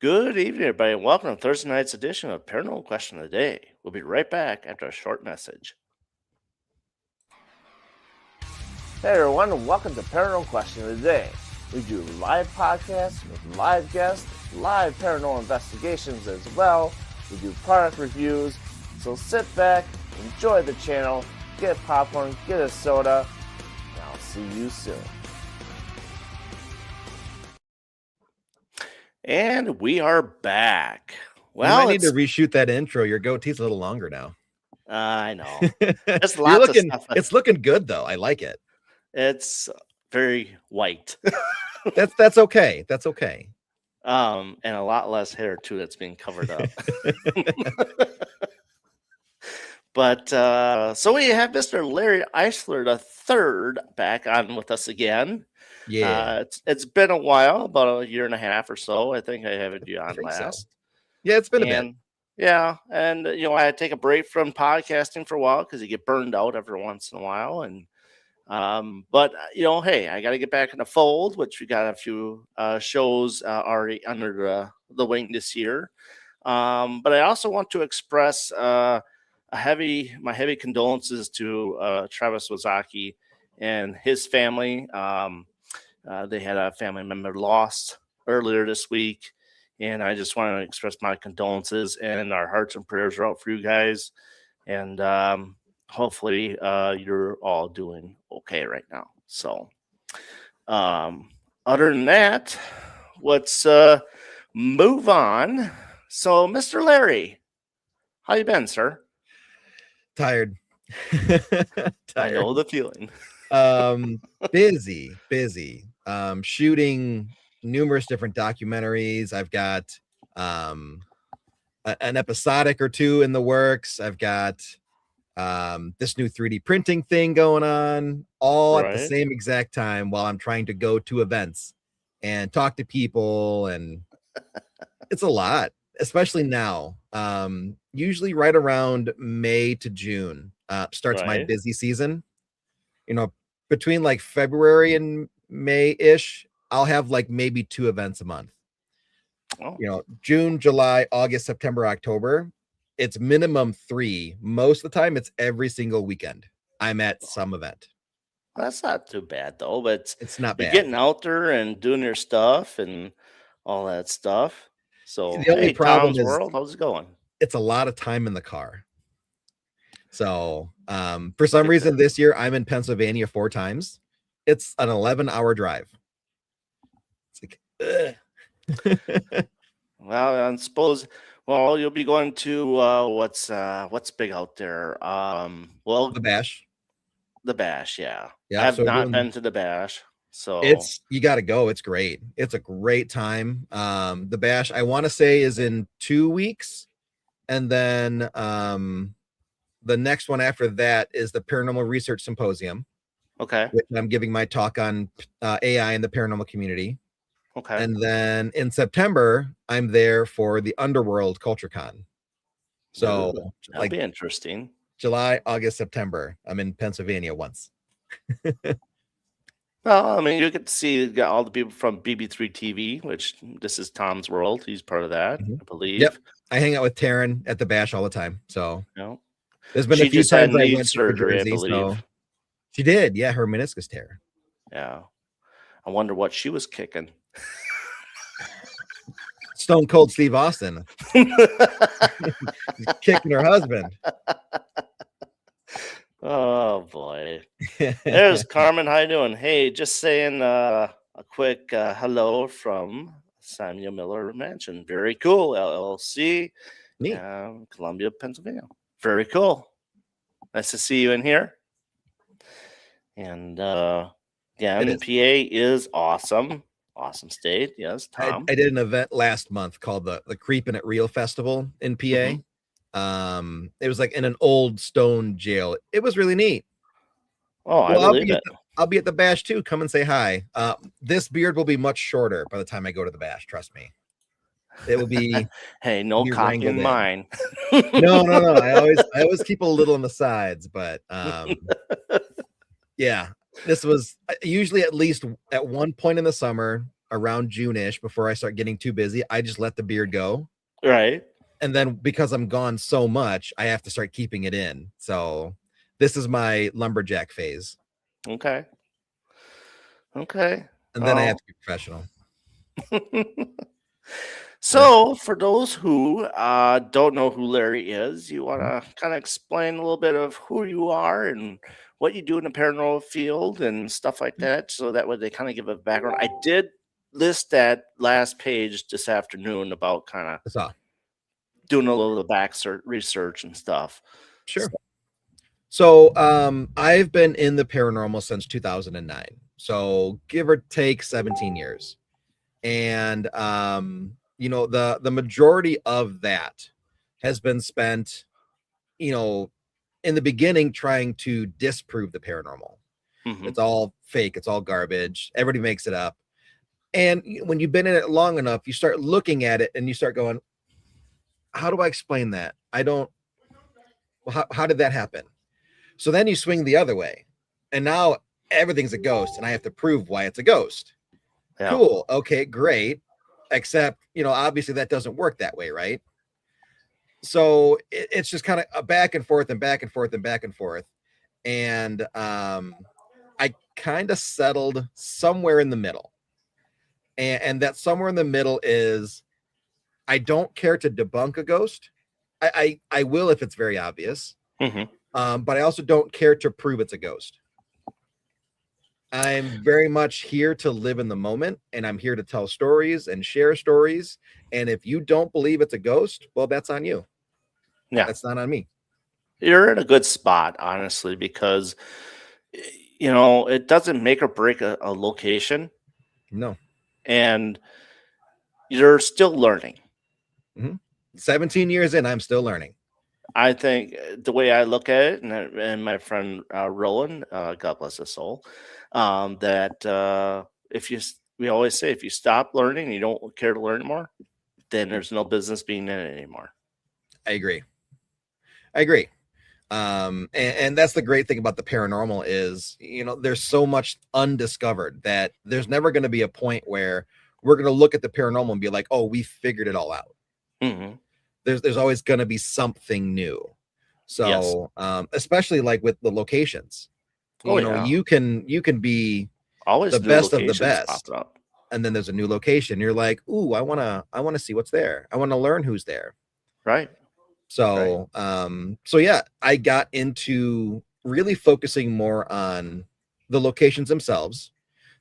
Good evening, everybody, and welcome to Thursday night's edition of Paranormal Question of the Day. We'll be right back after a short message. Hey everyone, and welcome to Paranormal Question of the Day. We do live podcasts with live guests, live paranormal investigations as well. We do product reviews, so sit back, enjoy the channel, get popcorn, get a soda, and I'll see you soon. And we are back. Well, you might need to reshoot that intro. Your goatee's a little longer now. I know. There's lots of stuff. It's looking good though. I like it. It's very white. That's okay. That's okay. And a lot less hair too that's being covered up. But so we have Mr. Larry Eissler III back on with us again. Yeah, it's been a while, about a year and a half or so. I think I haven't you on last. So. Yeah, it's been a bit. Yeah, and I take a break from podcasting for a while because you get burned out every once in a while, and but hey, I got to get back in the fold, which we got a few shows already under the wing this year. But I also want to express my heavy condolences to Travis Wazaki and his family. They had a family member lost earlier this week, and I just want to express my condolences, and our hearts and prayers are out for you guys. And hopefully you're all doing okay right now. So other than that, let's move on. So Mr. Larry, how you been, sir? Tired. I know the feeling. Busy. Shooting numerous different documentaries. I've got an episodic or two in the works. I've got this new 3D printing thing going on all at the same exact time while I'm trying to go to events and talk to people, and it's a lot, especially now. Usually right around May to June starts my busy season. Between like February and May-ish, I'll have like maybe 2 events a month. June, July, August, September, October, it's minimum 3. Most of the time, it's every single weekend I'm at some event. That's not too bad though, but it's not bad. Getting out there and doing your stuff and all that stuff. So the only problem Tom's is, World, how's it going? It's a lot of time in the car. So for some reason this year I'm in Pennsylvania 4 times. It's an 11-hour drive. It's like well, I suppose you'll be going to what's big out there? The Bash. The Bash, yeah. Yeah, I've not been to the Bash. So you got to go. It's great. It's a great time. The Bash, I want to say, is in 2 weeks, and then the next one after that is the Paranormal Research Symposium. Okay. Which I'm giving my talk on AI in the paranormal community. Okay. And then in September, I'm there for the Underworld Culture Con. So that'll be interesting. July, August, September. I'm in Pennsylvania once. Well, I mean, you get to see all the people from BB3 TV, which this is Tom's World. He's part of that, I believe. Yep. I hang out with Taryn at the Bash all the time. So there's been a few times I went surgery, to Jersey, I believe. So she did. Yeah, her meniscus tear. Yeah. I wonder what she was kicking. Stone Cold Steve Austin. He's kicking her husband. Oh boy. There's Carmen. How you doing? Hey, just saying a quick hello from Samuel Miller Mansion. Very cool. LLC. Columbia, Pennsylvania. Very cool. Nice to see you in here. And NPA is awesome. Awesome state. Yes, Tom. I did an event last month called the Creepin' It Real Festival in PA. It was like in an old stone jail. It was really neat. Oh, I believe it. I'll be at the Bash too. Come and say hi. This beard will be much shorter by the time I go to the Bash. Trust me. It will be. Hey, no copying mine. No. I always keep a little on the sides, but yeah, this was usually at least at one point in the summer around June-ish, before I start getting too busy, I just let the beard go. Right. And then because I'm gone so much, I have to start keeping it in. So this is my lumberjack phase. Okay. Okay. And then I have Well, to be professional. Yeah. so for those who don't know who Larry is, you want Mhm. to kind of explain a little bit of who you are and what you do in the paranormal field and stuff like that, so that way they kind of give a background. I did list that last page this afternoon about kind of That's all. doing a little back research and stuff. Sure. So I've been in the paranormal since 2009. So give or take 17 years. And the majority of that has been spent, in the beginning trying to disprove the paranormal. Hmm. It's all fake, it's all garbage. Everybody makes it up. And when you've been in it long enough, you start looking at it and you start going, how do I explain that? I don't, how did that happen? So then you swing the other way. And now everything's a ghost and I have to prove why it's a ghost. Yeah. Cool. Okay, great. Except, obviously that doesn't work that way, right? So it's just kind of a back and forth and back and forth and back and forth. And I kind of settled somewhere in the middle. And that somewhere in the middle is, I don't care to debunk a ghost. I will if it's very obvious. Hmm. But I also don't care to prove it's a ghost. I'm very much here to live in the moment, and I'm here to tell stories and share stories. And if you don't believe it's a ghost, well, that's on you. Yeah. That's not on me. You're in a good spot, honestly, because it doesn't make or break a location, No. and you're still learning. 17 years in, I'm still learning. I think the way I look at it, and my friend Rowan, God bless his soul, that we always say, if you stop learning and you don't care to learn more, then there's no business being in it anymore. I agree. And that's the great thing about the paranormal is, there's so much undiscovered that there's never going to be a point where we're going to look at the paranormal and be like, oh, we figured it all out. Hmm. There's always going to be something new. Yes. So especially like with the locations, Oh yeah. you can be the Always new best of the locations best, popping up. and then there's a new location. You're like, ooh, I want to see what's there. I want to learn who's there. Right. Right. So yeah, I got into really focusing more on the locations themselves,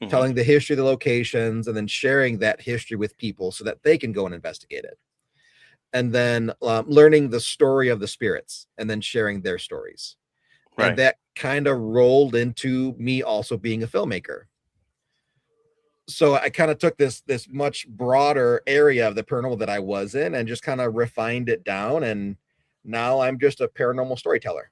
Hmm. telling the history of the locations, and then sharing that history with people so that they can go and investigate it. And then learning the story of the spirits and then sharing their stories. And Right. that kind of rolled into me also being a filmmaker. So I kind of took this much broader area of the paranormal that I was in and just kind of refined it down, and now I'm just a paranormal storyteller.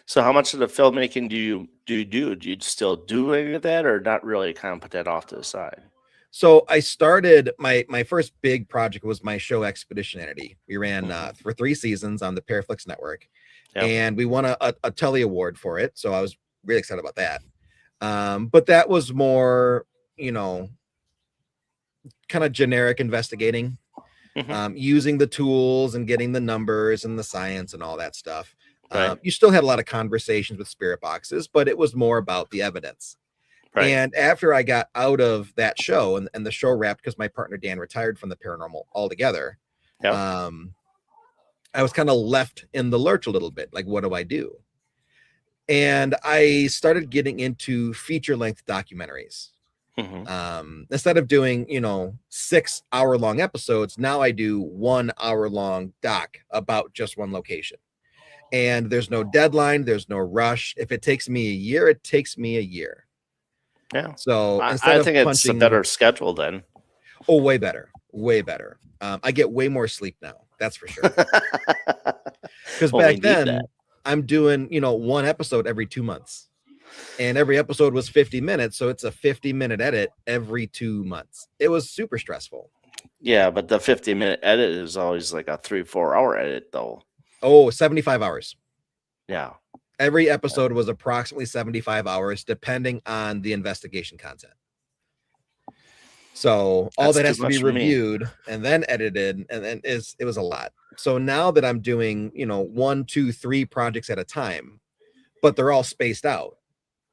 So how much of the filmmaking do? Do you still do any of that, or not really? Kind of put that off to the side. So I started my first big project was my show Expedition Entity. We ran Hmm. for 3 seasons on the Paraflix network, Yep. and we won a Telly Award for it. So I was really excited about that. But that was more, you know, kind of generic investigating, Hmm. using the tools and getting the numbers and the science and all that stuff. Right. You still had a lot of conversations with spirit boxes, but it was more about the evidence. Right. And after I got out of that show and the show wrapped because my partner Dan retired from the paranormal altogether, Yep. um, I was kind of left in the lurch a little bit. Like, what do I do? And I started getting into feature length documentaries. Hmm. Instead of doing 6 hour long episodes, now I do 1 hour long doc about just one location. And there's no deadline, there's no rush. If it takes me a year, it takes me a year. Yeah. So instead I of think it's a punching, better schedule then. oh, way better, way better. I get way more sleep now, that's for sure. Because Well, we back need that. then I'm doing one episode every 2 months, and every episode was 50 minutes, so it's a 50-minute edit every 2 months. It was super stressful. Yeah, but the 50-minute edit is always like a 3-4 hour edit, though. Oh, 75 hours. Yeah. Every episode was approximately 75 hours, depending on the investigation content. So all That's that too has to be much for me. reviewed and then edited, and then it was a lot. So now that I'm doing, 1, 2, 3 projects at a time, but they're all spaced out,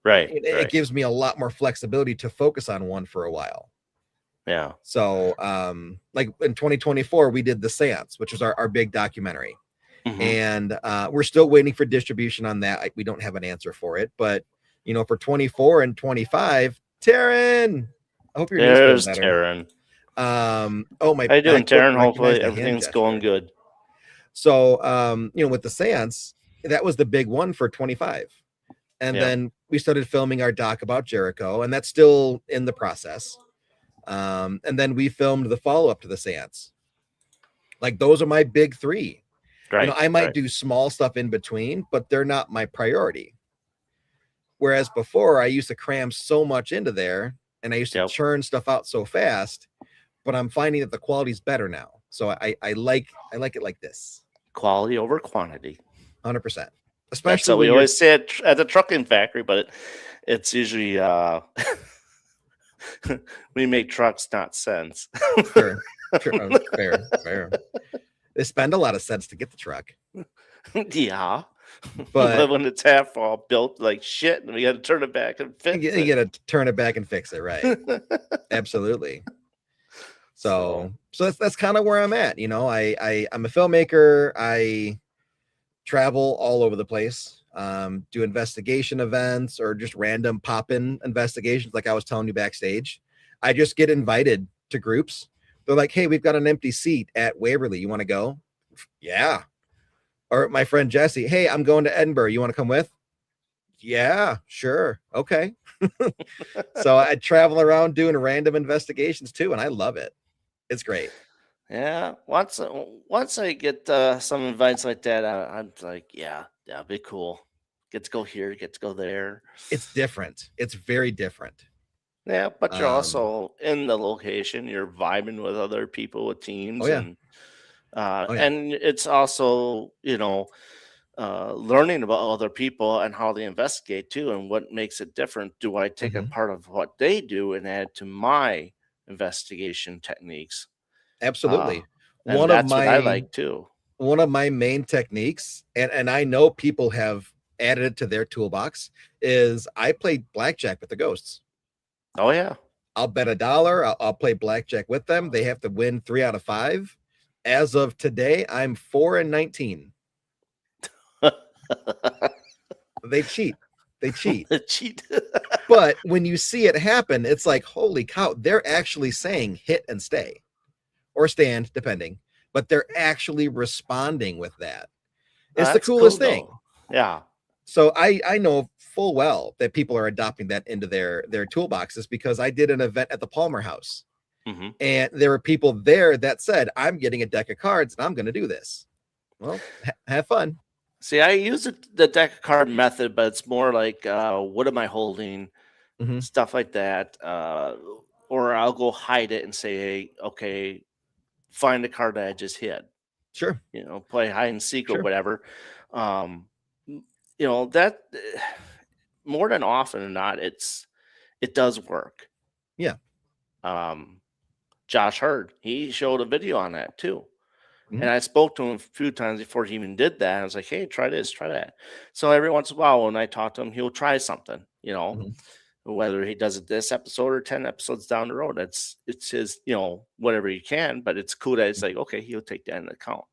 Right. it gives me a lot more flexibility to focus on one for a while. Yeah. So like in 2024, we did The Seance, which was our big documentary. Mm-hmm. And we're still waiting for distribution on that. We don't have an answer for it, but for 24 and 25, Taryn, I hope your knee's feeling There's better. Taryn. Oh, my How you doing, back foot Taryn? recognized Hopefully the hand everything's gesture. going good. So with The Seance, that was the big one for 25. And then we started filming our doc about Jericho, and that's still in the process. And then we filmed the follow-up to The Seance. Like, those are my big 3. Right. I might do small stuff in between, but they're not my priority. Whereas before, I used to cram so much into there, and I used to churn stuff out so fast, but I'm finding that the quality's better now. So I like it like this. Quality over quantity. 100%. Especially that's what we always say at the trucking factory, but it's usually we make trucks, not cents. Sure. Fair. They spend a lot of cents to get the truck. Yeah. But when it's half all built like shit and we got to turn it back and fix it. You got to turn it back and fix it, right? Absolutely. So that's kind of where I'm at. I'm a filmmaker. I travel all over the place, do investigation events or just random pop-in investigations. Like I was telling you backstage, I just get invited to groups. They're like, hey, we've got an empty seat at Waverly. You want to go? Yeah. Or my friend Jesse, hey, I'm going to Edinburgh. You want to come with? Yeah, sure. Okay. So I travel around doing random investigations too, and I love it. It's great. Yeah. Once I get some invites like that, I'm like, yeah, it'd be cool. Get to go here, get to go there. It's different. It's very different. Yeah, but you're also in the location. You're vibing with other people, with teams, and and it's also learning about other people and how they investigate too, and what makes it different. Do I take a part of what they do and add to my investigation techniques? Absolutely. And that's what I like too. One of my main techniques, and I know people have added it to their toolbox, is I play blackjack with the ghosts. Oh yeah. I'll bet $1. I'll play blackjack with them. They have to win 3 out of 5. As of today, I'm 4-19. They cheat. They cheat. But when you see it happen, it's like, holy cow, they're actually saying hit and stay or stand, depending, but they're actually responding with that. It's the coolest thing. Yeah. So I know full well that people are adopting that into their toolboxes, because I did an event at the Palmer House, and there were people there that said, I'm getting a deck of cards and I'm going to do this. Well, have fun. See, I use the deck of card method, but it's more like, what am I holding? Stuff like that. Or I'll go hide it and say, hey, okay, find the card that I just hid. Sure. Play hide and seek or whatever. That more than often than not, it does work. Yeah. Josh Hurd, he showed a video on that too. And I spoke to him a few times before he even did that. I was like, hey, try this, try that. So every once in a while, when I talk to him, he'll try something, whether he does it this episode or 10 episodes down the road. It's his, whatever he can, but it's cool that it's like, okay, he'll take that into account.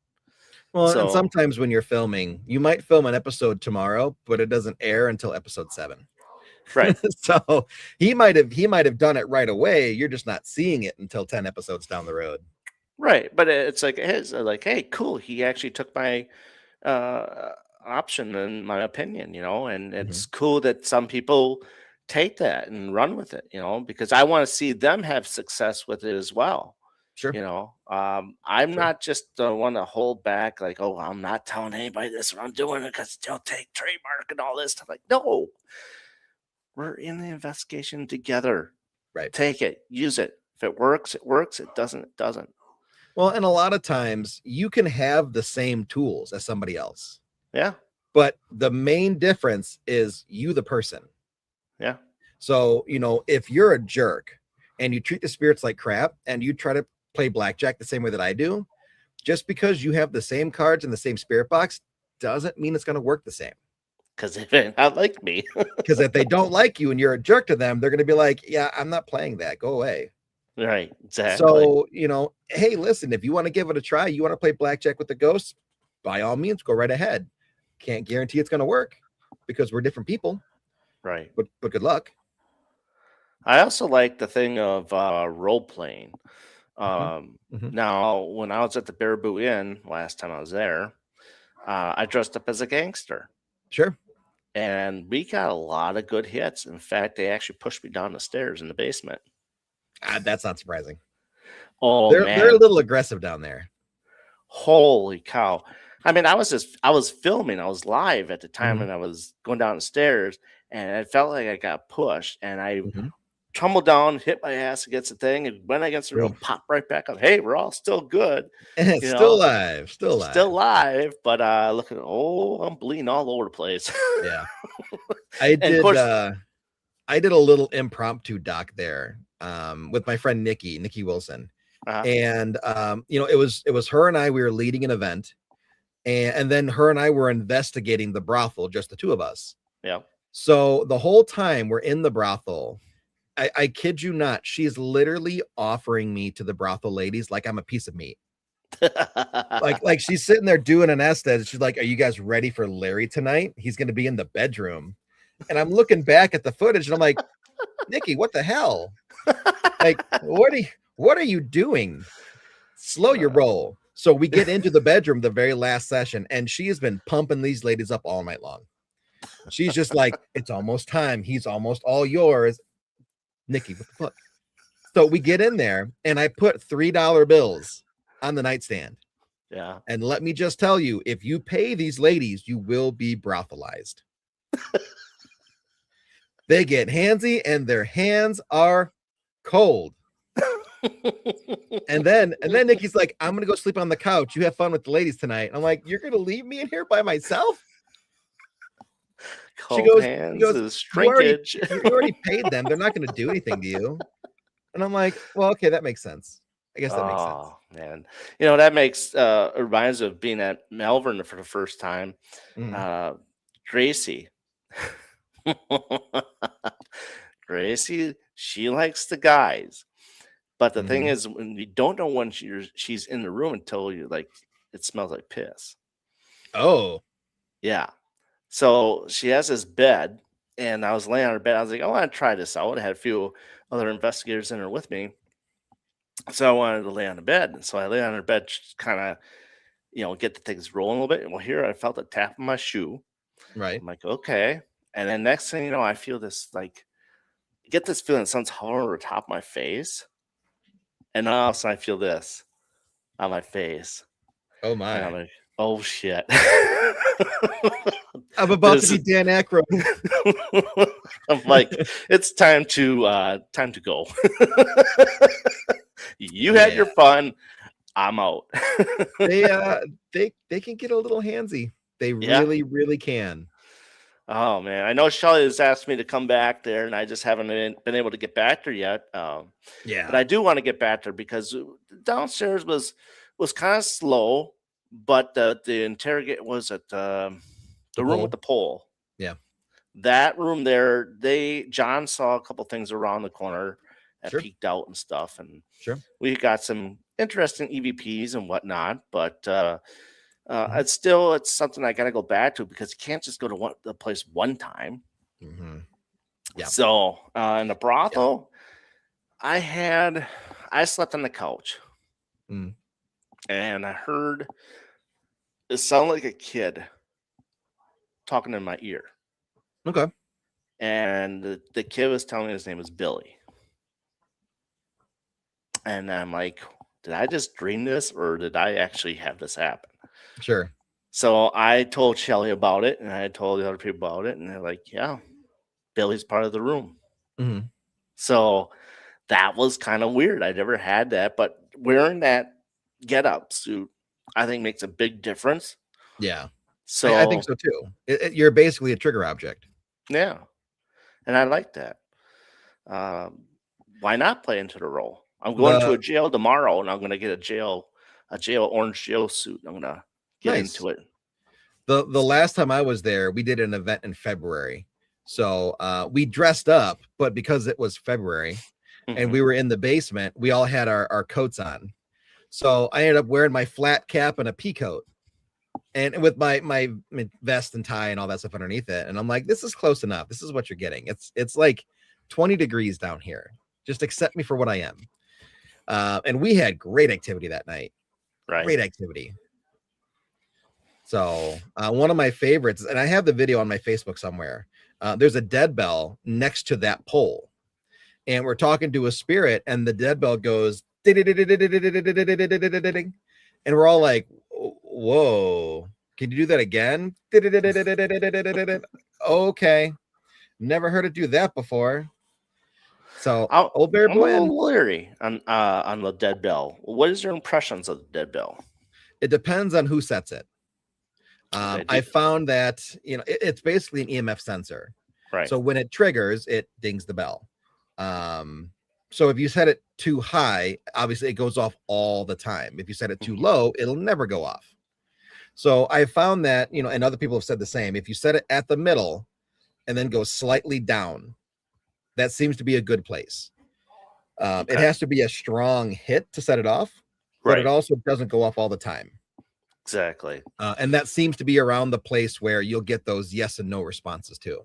Well, and sometimes when you're filming, you might film an episode tomorrow, but it doesn't air until episode 7. Right. So he might have done it right away. You're just not seeing it until 10 episodes down the road. Right. But it's like, hey, cool. He actually took my option and my opinion, and it's cool that some people take that and run with it, because I want to see them have success with it as well. Sure. I'm not just the one to hold back, like, oh, I'm not telling anybody this, what I'm doing it because they'll take trademark and all this stuff. Like, no, we're in the investigation together. Right. Take it, use it. If it works, it works. It doesn't, it doesn't. Well, and a lot of times you can have the same tools as somebody else. Yeah. But the main difference is you, the person. Yeah. So, if you're a jerk, and you treat the spirits like crap, and you try to play blackjack the same way that I do, just because you have the same cards in the same spirit box doesn't mean it's going to work the same. Because they may not like me. Because if they don't like you and you're a jerk to them, they're going to be like, yeah, I'm not playing that. Go away. Right, exactly. So, hey, listen, if you want to give it a try, you want to play blackjack with the ghosts, by all means, go right ahead. Can't guarantee it's going to work because we're different people, Right. but good luck. I also like the thing of role playing. Mhm. Now, when I was at the Baraboo Inn last time I was there, I dressed up as a gangster. Sure. And we got a lot of good hits. In fact, they actually pushed me down the stairs in the basement. That's not surprising. Oh, They're a man. little aggressive down there. Holy cow. I mean, I was filming. I was live at the time Mhm. and I was going down the stairs and it felt like I got pushed and I Mhm. tumbled down, hit my ass against the thing and went against the room, popped right back up. Hey, we're all still good. You Still know, alive. Still alive. still live, but look at I'm bleeding all over the place. Yeah. I And of course, did a little impromptu doc there with my friend Nikki Wilson. And it was her and I, we were leading an event, and then her and I were investigating the brothel, just the two of us. yeah. So the whole time we're in the brothel, I kid you not, she's literally offering me to the brothel ladies like I'm a piece of meat. Like she's sitting there doing an Estes. She's like, "Are you guys ready for Larry tonight? He's going to be in the bedroom." And I'm looking back at the footage, and I'm like, "Nikki, what the hell? Like, what are you doing? Slow your roll." So we get into the bedroom, the very last session, and she has been pumping these ladies up all night long. She's just like, "It's almost time. He's almost all yours." Nikki, what the fuck? So we get in there, and I put $3 bills on the nightstand. Yeah. And let me just tell you, if you pay these ladies, you will be brothelized. They get handsy and their hands are cold. And then Nikki's like, "I'm gonna go sleep on the couch. You have fun with the ladies tonight." And I'm like, "You're gonna leave me in here by myself?" Cold hands is shrinkage. You already paid them. They're not gonna do anything to you. And I'm like, "Well, okay, that makes sense. I guess that makes sense." Oh man, that makes reminds of being at Melbourne for the first time. Mhm. Gracie, Gracie, she likes the guys, but the thing Mhm. is, when you don't know when she's in the room until you like it smells like piss. Oh. Yeah, so she has this bed, and I was laying on her bed. I was like, I want to try this out. I had a few other investigators in there with me, so I wanted to lay on the bed. And so I lay on her bed, kind of, get the things rolling a little bit. And well, here I felt a tap on my shoe. Right. I'm like, okay. And then next thing you know, I feel this get this feeling something's hovering over the top of my face. And then all of a sudden I feel this on my face. Oh And I'm my. like, oh shit. I'm about to be Dan Aykroyd. I'm like, it's time to go. You had your fun. I'm out. They can get a little handsy. They Yeah. really can. Oh man, I know Shelly has asked me to come back there, and I just haven't been able to get back there yet. But Yeah. I do want to get back there because downstairs was kind of slow, but the interrogate was at the room with the pole. Yeah. That room there, John saw a couple things around the corner that Sure. peeked out and stuff, and Sure. we got some interesting EVPs and whatnot. But Mhm. it's something I got to go back to because you can't just go to the place one time. Mhm. Yeah. So in the Yeah. brothel, I slept on the couch Mm. and I heard it sounded like a kid talking in my ear, Okay. and the kid was telling me his name was Billy, and I'm like, did I just dream this or did I actually have this happen? Sure. So I told Shelly about it, and I told the other people about it, and they're like, yeah, Billy's part of the room. Mhm. So that was kind of weird. I never had that, but wearing that get up suit, I think makes a big difference. Yeah. I think So so too. You're basically a trigger object. yeah, and I like that. Um, why not play into the role? I'm going to The a jail tomorrow, and I'm going to get a orange jail suit. I'm going to get nice. into it. The last time I was there, we did an event in February. So we dressed up, but because it was February and we were in the basement, we all had our coats on. So I ended up wearing my flat cap and a pea coat, and with my vest and tie and all that stuff underneath it. And I'm like, this is close enough. This is what you're getting. It's like 20 degrees down here. Just accept me for what I am. And we had great activity that night. Right. Great activity. So one of my favorites, and I have the video on my Facebook somewhere. There's a dead bell next to that pole, and we're talking to a spirit, and the dead bell goes, and we're all like, "Whoa! Can you do that again?" Okay, never heard it do that before. So, Old Bear I'm a Blend, little leery on the dead bell. What is your impressions of the dead bell? it depends on who sets it. Okay, I found that it's basically an EMF sensor. right. So when it triggers, it dings the bell. So if you set it too high, obviously it goes off all the time. If you set it too low, it'll never go off. So I found that, and other people have said the same. If you set it at the middle and then go slightly down, that seems to be a good place. It has to be a strong hit to set it off, but it also doesn't go off all the time. Exactly. And that seems to be around the place where you'll get those yes and no responses too.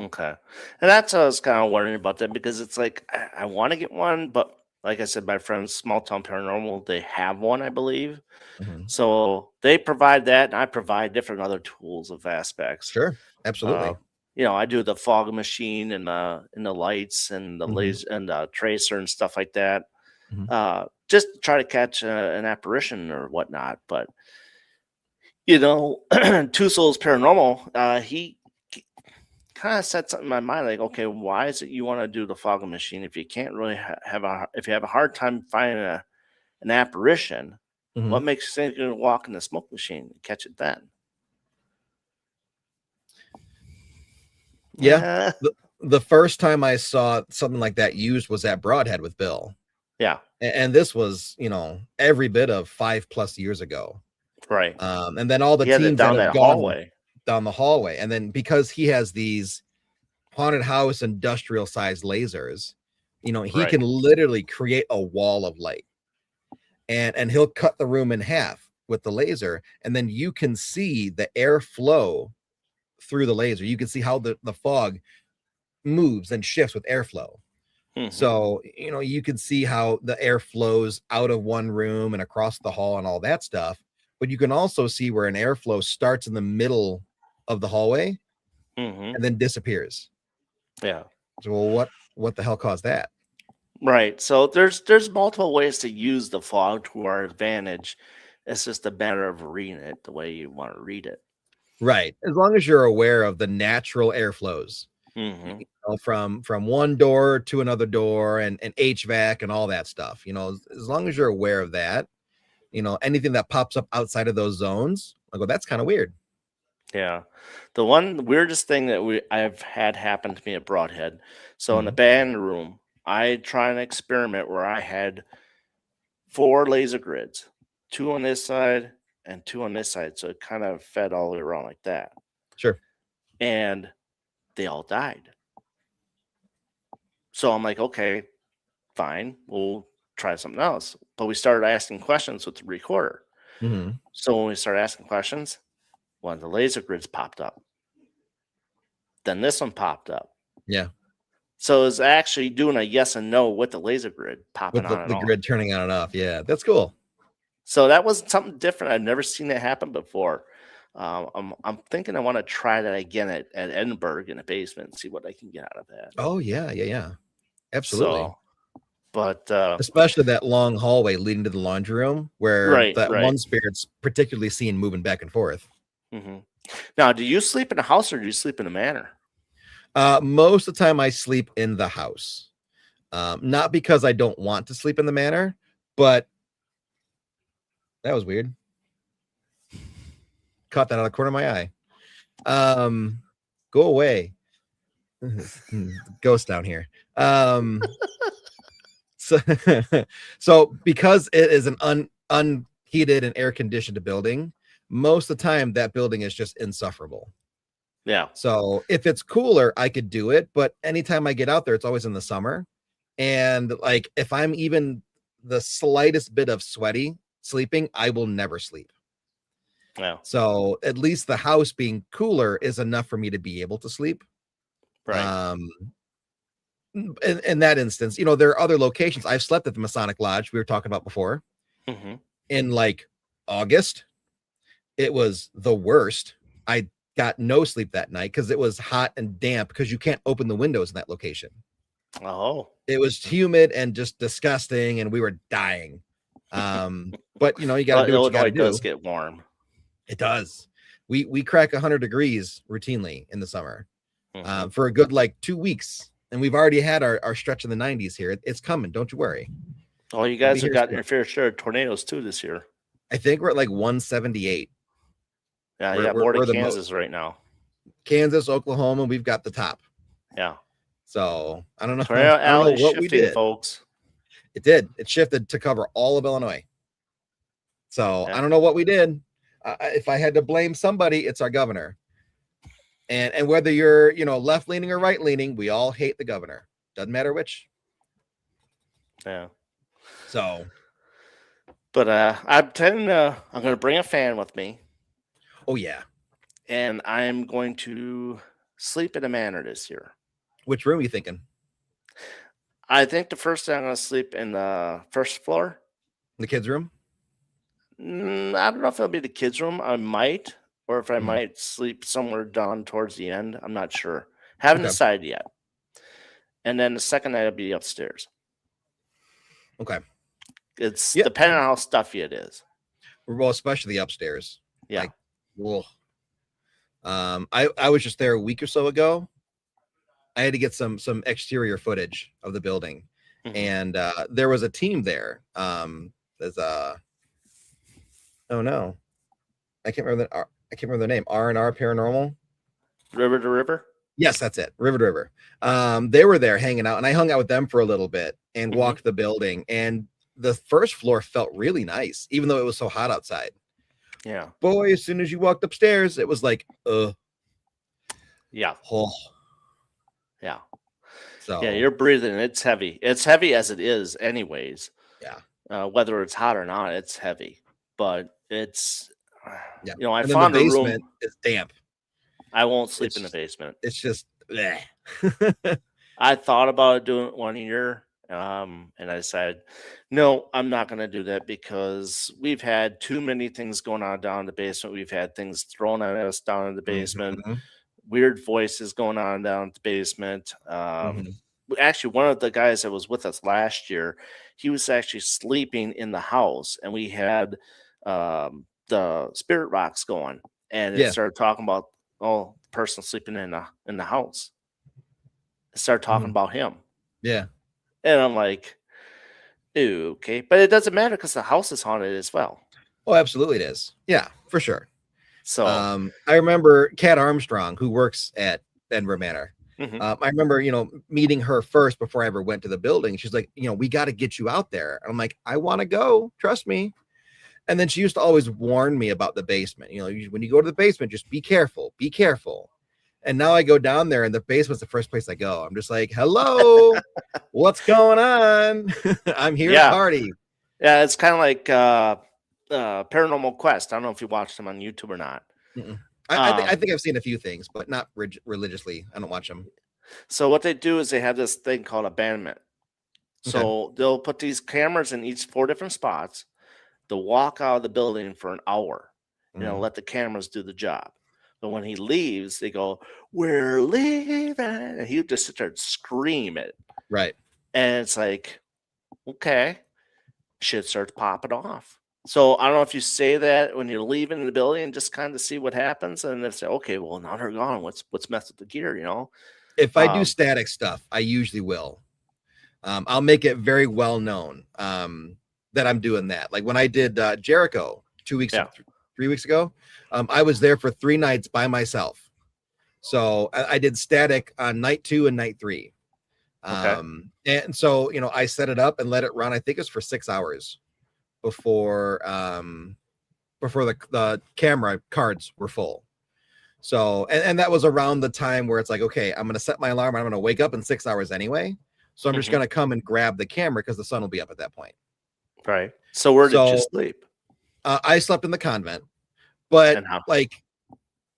Okay. And that's what I was kind of wondering about that, because it's like I want to get one, but like I said, my friends, Small Town Paranormal, they have one, I believe. So they provide that, and I provide different other tools of aspects. Sure, absolutely. I do the fog machine and the lights and the laser and the tracer and stuff like that. Just to try to catch an apparition or whatnot. But Two Souls Paranormal, he kind of set something in my mind, like, okay, why is it you want to do the fog machine if you can't really if you have a hard time finding an apparition? What makes you think you're gonna walk in the smoke machine and catch it then? Yeah. The first time I saw something like that used was at Broadhead with Bill. Yeah. And this was, every bit of 5+ years ago. Right. And then all the He teams down that have that gone hallway. down the hallway. And then because he has these haunted house industrial sized lasers, he can literally create a wall of light. And he'll cut the room in half with the laser, and then you can see the airflow through the laser. You can see how the fog moves and shifts with airflow. So, you can see how the air flows out of one room and across the hall and all that stuff. But you can also see where an airflow starts in the middle of the hallway and then disappears. Yeah. So, well, what the hell caused that? Right. So there's multiple ways to use the fog to our advantage. It's just a matter of reading it the way you want to read it. Right. As long as you're aware of the natural airflows. From one door to another door and HVAC and all that stuff. As long as you're aware of that, anything that pops up outside of those zones, I go, that's kind of weird. Yeah. The one weirdest thing that I've had happen to me at Broadhead. So in the band room, I tried an experiment where I had 4 laser grids, 2 on this side and 2 on this side. So it kind of fed all the way around like that. Sure. And they all died. So I'm like, okay, fine, we'll try something else. But we started asking questions with the recorder. So when we started asking questions, one of the laser grids popped up. Then this one popped up. Yeah. So it's actually doing a yes and no with the laser grid popping with on and the off. grid turning on and off. Yeah, that's cool. So that was something different. I've never seen that happen before. I'm thinking I want to try that again at Edinburgh in the basement and see what I can get out of that. Oh yeah. Absolutely. So, but especially that long hallway leading to the laundry room where that one spirit's particularly seen moving back and forth. Now, do you sleep in a house or do you sleep in a manor? Most of the time I sleep in the house. Not because I don't want to sleep in the manor, but that was weird. Caught that out of the corner of my eye. Go away. Ghost down here. So, so because it is an unheated and air conditioned building, most of the time that building is just insufferable. Yeah. So if it's cooler, I could do it, but anytime I get out there, it's always in the summer. And like if I'm even the slightest bit of sweaty sleeping, I will never sleep. Yeah. So at least the house being cooler is enough for me to be able to sleep. Right. In that instance, there are other locations. I've slept at the Masonic Lodge we were talking about before. Mm-hmm. In like August, it was the worst. I got no sleep that night because it was hot and damp because you can't open the windows in that location. Oh. It was humid and just disgusting, and we were dying. But you got to do what you got Illinois to do. does get warm. It does. We crack 100 degrees routinely in the summer Mm-hmm. for a good like 2 weeks, and we've already had our stretch in the 90s here. It's coming. Don't you worry. Oh, you We'll be guys have here got soon. your fair share of tornadoes too this year. I think we're at like 178. Yeah, you got more to Kansas right now. Kansas, Oklahoma, we've got the top. Yeah. So I don't know. Tornado I don't know Alley what we shifting, did, folks. It did. It shifted to cover all of Illinois. So Yeah. I don't know what we did. If I had to blame somebody, it's our governor. And whether you're left leaning or right leaning, we all hate the governor. Doesn't matter which. Yeah. So. But I'm going to bring a fan with me. Oh yeah. And I'm going to sleep in a manor this year. Which room are you thinking? I think the first day I'm going to sleep in the first floor. The kids' room? I don't know if it'll be the kids' room. I might, or if I might sleep somewhere down towards the end. I'm not sure. Haven't decided yet. And then the second night will be upstairs. Okay. It's depending on how stuffy it is. Well, especially the upstairs. Yeah. Like, whoa. I was just there a week or so ago. I had to get some exterior footage of the building, and there was a team there. There's oh no, I can't remember their name. R&R Paranormal. River to River. Yes, that's it. River to River. They were there hanging out, and I hung out with them for a little bit and walked the building. And the first floor felt really nice, even though it was so hot outside. Yeah. Boy, as soon as you walked upstairs, it was like, yeah. Oh. Yeah. So yeah, you're breathing. It's heavy. It's heavy as it is, anyways. Yeah. Whether it's hot or not, it's heavy. But it's, I and found the a basement room. Is damp. I won't sleep in the basement. It's just. I thought about doing it 1 year, and I decided, no, I'm not going to do that because we've had too many things going on down in the basement. We've had things thrown at us down in the basement. Weird voices going on down in the basement. Actually, one of the guys that was with us last year, he was actually sleeping in the house, and we had the spirit rocks going, and it started talking about the person sleeping in the house. It started talking about him. Yeah, and I'm like, okay, but it doesn't matter because the house is haunted as well. Oh, absolutely, it is. Yeah, for sure. So I remember Kat Armstrong, who works at Denver Manor. I remember, meeting her first before I ever went to the building. She's like, we got to get you out there. And I'm like, I want to go. Trust me. And then she used to always warn me about the basement. When you go to the basement, just be careful. Be careful. And now I go down there, and the basement's the first place I go. I'm just like, hello, what's going on? I'm here to party. Yeah, it's kind of like Paranormal Quest. I don't know if you watched them on YouTube or not. I think I've seen a few things, but not religiously. I don't watch them. So what they do is they have this thing called abandonment. So they'll put these cameras in each 4 different spots. They'll walk out of the building for an hour. Let the cameras do the job. But when he leaves, they go, "We're leaving," and he just sit there and scream it. Right. And it's like, okay, shit starts popping off. So I don't know if you say that when you're leaving the building, just kind of see what happens, and then say, okay, well, now they're gone. What's messed with the gear? If I do static stuff, I usually will. I'll make it very well known that I'm doing that. Like when I did Jericho 3 weeks ago, I was there for 3 nights by myself. So I did static on night 2 and night 3. Okay. And so, I set it up and let it run. I think it's for 6 hours before the camera cards were full. So, and that was around the time where it's like, okay, I'm going to set my alarm. I'm going to wake up in 6 hours anyway. So I'm just going to come and grab the camera because the sun will be up at that point. Right. So where did you So sleep? I slept in the convent, but And how? like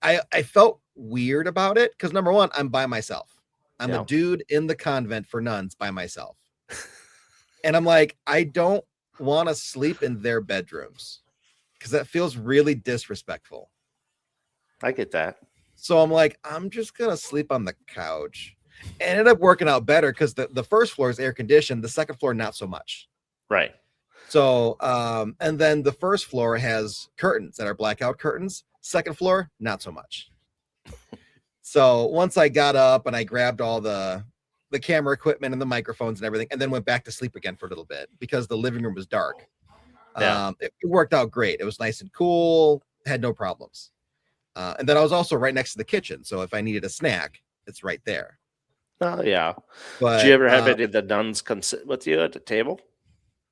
I felt weird about it because number one, I'm by myself. I'm Yeah. a dude in the convent for nuns by myself. And I'm like, I don't want to sleep in their bedrooms because that feels really disrespectful. I get that. So I'm like, I'm just gonna sleep on the couch. And it ended up working out better because the first floor is air conditioned, the second floor not so much. Right. So and then the first floor has curtains that are blackout curtains. Second floor, not so much. So once I got up and I grabbed all the camera equipment and the microphones and everything, and then went back to sleep again for a little bit because the living room was dark. Yeah. It worked out great. It was nice and cool, had no problems. And then I was also right next to the kitchen. So if I needed a snack, it's right there. Oh yeah. Did you But ever have any of the nuns come sit with you at the table?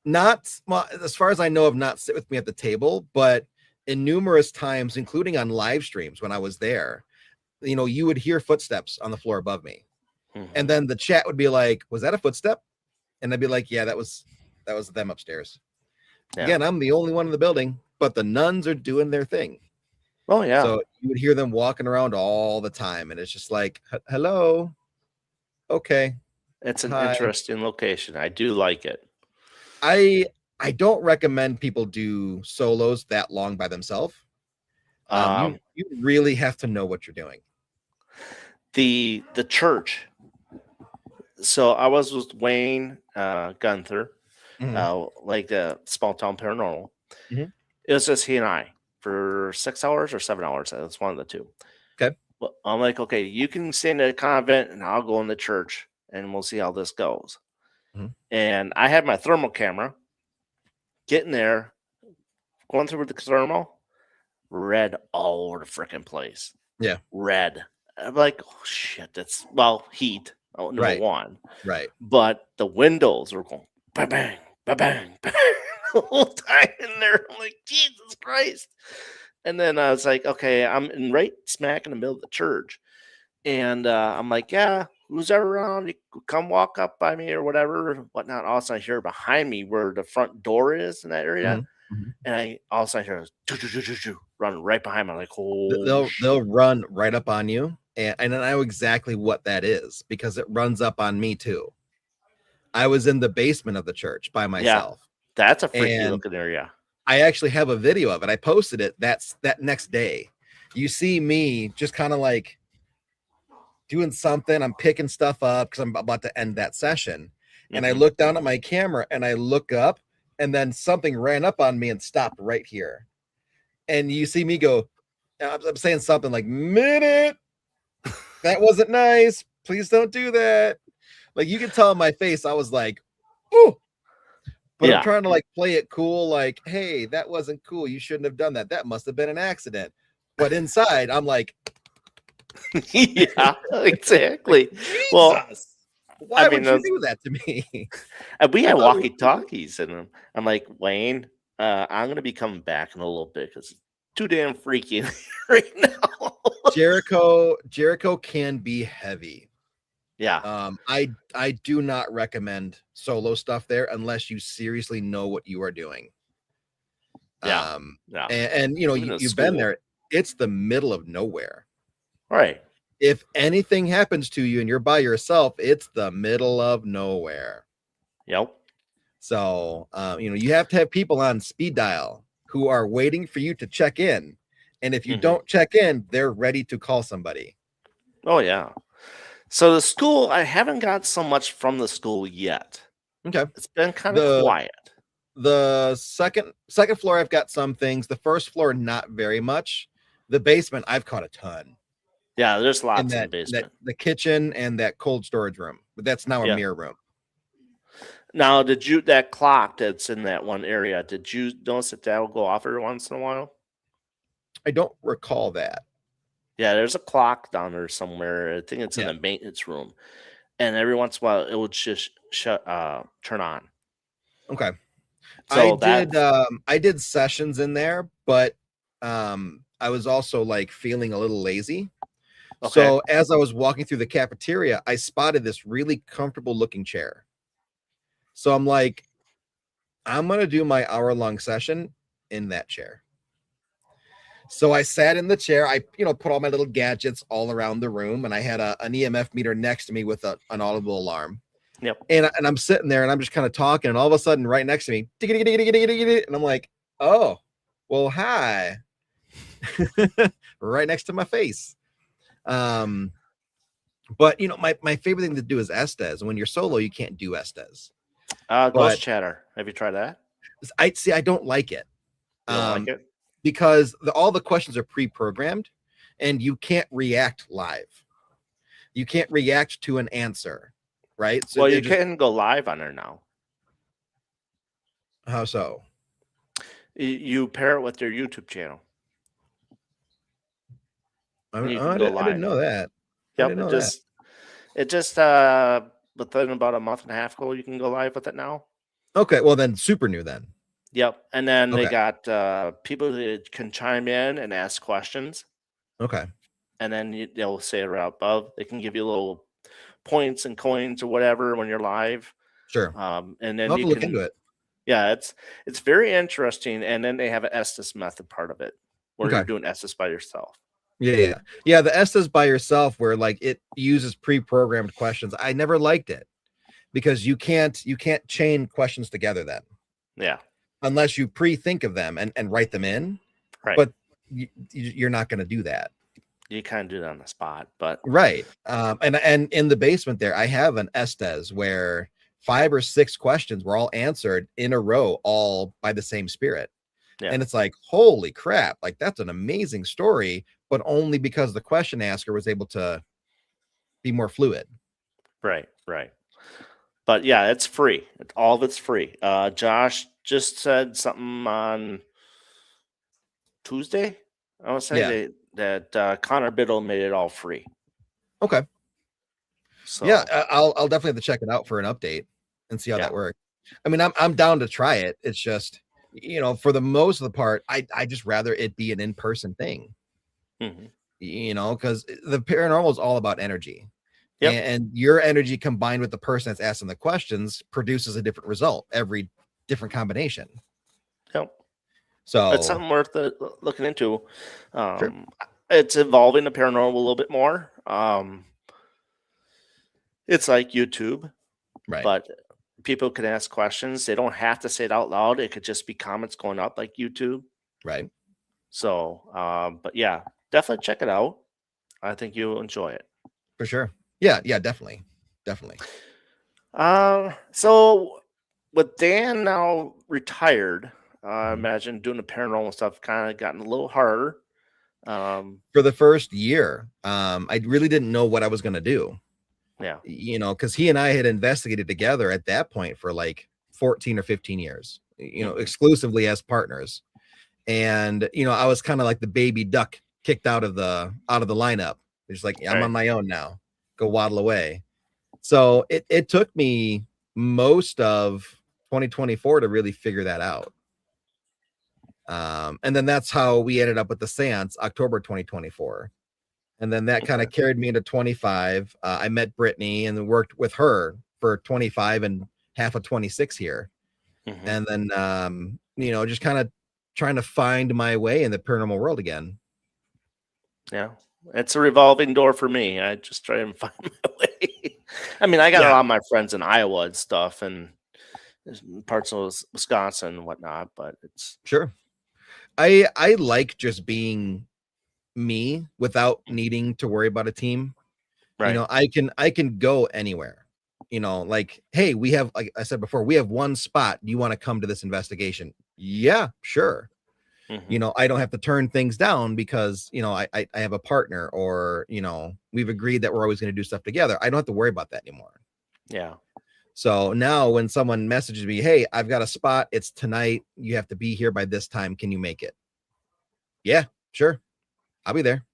not, well, as far as I know, have not sit with me at the table, but in numerous times, including on live streams when I was there, you would hear footsteps on the floor above me. And then the chat would be like, was that a footstep? And I'd be like, yeah, that was them upstairs. Yeah. Again, I'm the only one in the building, but the nuns are doing their thing. Oh yeah. So you would hear them walking around all the time. And it's just like, hello. Okay. It's an Hi. interesting location. I do like it. I don't recommend people do solos that long by themselves. You really have to know what you're doing. The church. So I was with Wayne Gunther, like the Small Town Paranormal. Mhm. It was just he and I for 6 hours or 7 hours. It's one of the two. Okay. Well, I'm like, okay, you can stay in the convent and I'll go in the church and we'll see how this goes. Mhm. And I had my thermal camera getting there, going through the thermal, red all over the freaking place. Yeah. Red. I'm like, oh shit, that's heat. Oh, number Right. one. Right. But the windows were going bang, bang, bang, bang, bang the whole time in there. I'm like, Jesus Christ. And then I was like, okay, I'm right smack in the middle of the church. And I'm like, yeah, who's ever around? You come walk up by me or whatever, whatnot. All of a sudden I hear behind me where the front door is in that area. Mm-hmm. And I all of a sudden hear running right behind me. I'm like, oh, they'll run right up on you. And I know exactly what that is because it runs up on me too. I was in the basement of the church by myself. Yeah, that's a freaky looking area. I actually have a video of it. I posted it that next day. You see me just kind of like doing something. I'm picking stuff up because I'm about to end that session. And I look down at my camera and I look up and then something ran up on me and stopped right here. And you see me go, I'm saying something like, minute. That wasn't nice. Please don't do that. Like you can tell in my face, I was like, oh, but I'm trying to like play it cool. Like, hey, that wasn't cool. You shouldn't have done that. That must have been an accident. But inside, I'm like, yeah, exactly. Jesus, well, why would you do that to me? We had walkie talkies, and I'm like, Wayne, I'm going to be coming back in a little bit because it's too damn freaky right now. Jericho can be heavy. Yeah. I do not recommend solo stuff there unless you seriously know what you are doing. Yeah. And you've been there. It's the middle of nowhere. Right. If anything happens to you and you're by yourself, it's the middle of nowhere. Yep. So, you have to have people on speed dial who are waiting for you to check in. And if you don't check in, they're ready to call somebody. Oh, yeah. So the school, I haven't got so much from the school yet. Okay. It's been kind of quiet. The second floor, I've got some things. The first floor, not very much. The basement, I've caught a ton. Yeah, there's lots in the basement. The kitchen and that cold storage room. But that's now a mirror room. Now, that clock that's in that one area, did you notice that will go off every once in a while? I don't recall that. Yeah, there's a clock down there somewhere. I think it's in Yeah. the maintenance room, and every once in a while it would just turn on. Okay. So that's I did sessions in there, but I was also like feeling a little lazy. okay. So as I was walking through the cafeteria, I spotted this really comfortable looking chair. So I'm like, I'm gonna do my hour-long session in that chair. So I sat in the chair. I, put all my little gadgets all around the room, and I had an EMF meter next to me with an audible alarm. Yep. And I'm sitting there, and I'm just kind of talking, and all of a sudden, right next to me, and I'm like, oh, well, hi, right next to my face. But my favorite thing to do is Estes. When you're solo, you can't do Estes. Ghost But chatter. Have you tried that? I don't like it. You don't like it? Because all the questions are pre-programmed and you can't react live. You can't react to an answer, right? So Well, they you just can go live on there now. how so? You pair it with their YouTube channel, and you can I go didn't live. know that. I Yep. didn't know that. It just within about a month and a half ago, you can go live with it now. Okay, well then super new then. Yep. And then they Okay. got people that can chime in and ask questions, Okay. and then they'll say it right above. They can give you little points and coins or whatever when you're live. Sure. And then I'll have you to look can, into it. yeah, it's very interesting. And then they have an Estes method part of it where you're Okay. doing Estes by yourself. Yeah. The Estes by yourself, where like it uses pre-programmed questions. I never liked it because you can't chain questions together then Yeah. unless you pre-think of them and write them in. Right. But you're not going to do that. You kind of do that on the spot, but Right. And in the basement there, I have an Estes where 5 or 6 questions were all answered in a row, all by the same spirit. yeah. And it's like, holy crap, like that's an amazing story, but only because the question asker was able to be more fluid. Right. Right. But yeah, it's free. All of it's free. Josh just said something on Tuesday. I was Yeah. saying that Connor Biddle made it all free. Okay. So Yeah, I'll definitely have to check it out for an update and see how that works. I mean, I'm down to try it. It's just, for the most of the part, I just rather it be an in-person thing. Mhm. Because the paranormal is all about energy. Yep. And your energy combined with the person that's asking the questions produces a different result every different combination. Yep. So It's something worth looking into. sure. It's evolving the paranormal a little bit more. It's like YouTube, Right. but people can ask questions. They don't have to say it out loud. It could just be comments going up like YouTube. Right. So, but yeah, definitely check it out. I think you'll enjoy it. For sure. Yeah, definitely. Definitely. So with Dan now retired, I Mhm. imagine doing the paranormal stuff kind of gotten a little harder. For the first year, I really didn't know what I was going to do. Yeah. Because he and I had investigated together at that point for like 14 or 15 years, Mhm. exclusively as partners. And, I was kind of like the baby duck kicked out of the lineup. It's like, I'm on my own now. Go waddle away. So it took me most of 2024 to really figure that out. And then that's how we ended up with the seance October 2024. And then that kind of carried me into 25. I met Brittany and worked with her for 25 and half of 26 here. Mhm. And then, just kind of trying to find my way in the paranormal world again. Yeah. It's a revolving door for me. I just try and find my way. I mean, I got a Yeah. lot of my friends in Iowa and stuff and parts of Wisconsin and whatnot, but it's Sure. I like just being me without needing to worry about a team. right. I can go anywhere. Like, hey, we have, like I said before, we have one spot. Do you want to come to this investigation? Yeah, sure. Mhm. I don't have to turn things down because, I have a partner or, we've agreed that we're always going to do stuff together. I don't have to worry about that anymore. Yeah. So now when someone messages me, hey, I've got a spot, it's tonight, you have to be here by this time. Can you make it? Yeah, sure. I'll be there.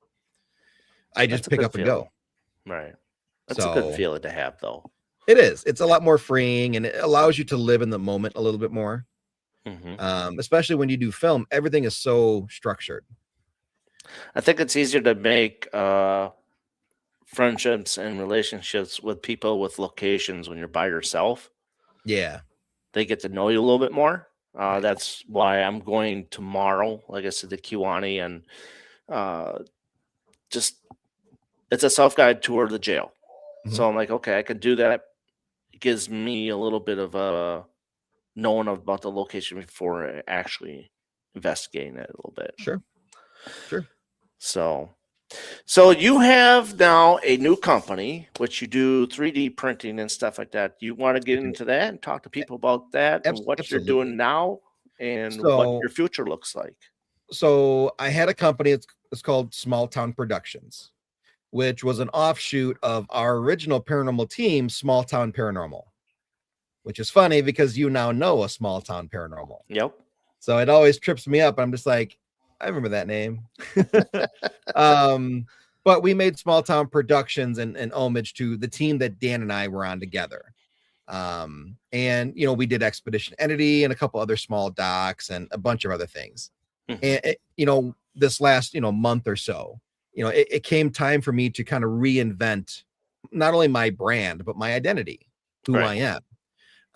I just That's a pick good up and go. feeling. Right. That's a good So feeling to have, though. it is. It's a lot more freeing, and it allows you to live in the moment a little bit more. Hmm. Especially when you do film, everything is so structured. I think it's easier to make friendships and relationships with people with locations when you're by yourself. Yeah. They get to know you a little bit more. Right. That's why I'm going tomorrow, like I said, to Kiwani, and uh, just it's a self guided tour of the jail. Mhm. So I'm like, okay, I could do that. It gives me a little bit of a knowing about the location before actually investigating it a little bit. Sure. Sure. So, so you have now a new company, which you do 3D printing and stuff like that. Do you want to I get do. into that and talk to people about that and what you're doing Absolutely. now and what So your future looks like? I had a company. It's called Small Town Productions, which was an offshoot of our original paranormal team, Small Town Paranormal, which is funny because you now know a small town paranormal. Yep. So it always trips me up. I'm just like, I remember that name. um, but we made Small Town Productions and homage to the team that Dan and I were on together. And we did Expedition Entity and a couple other small docs and a bunch of other things. Hmm. And this last month or so, it came time for me to kind of reinvent not only my brand but my identity, who I Right.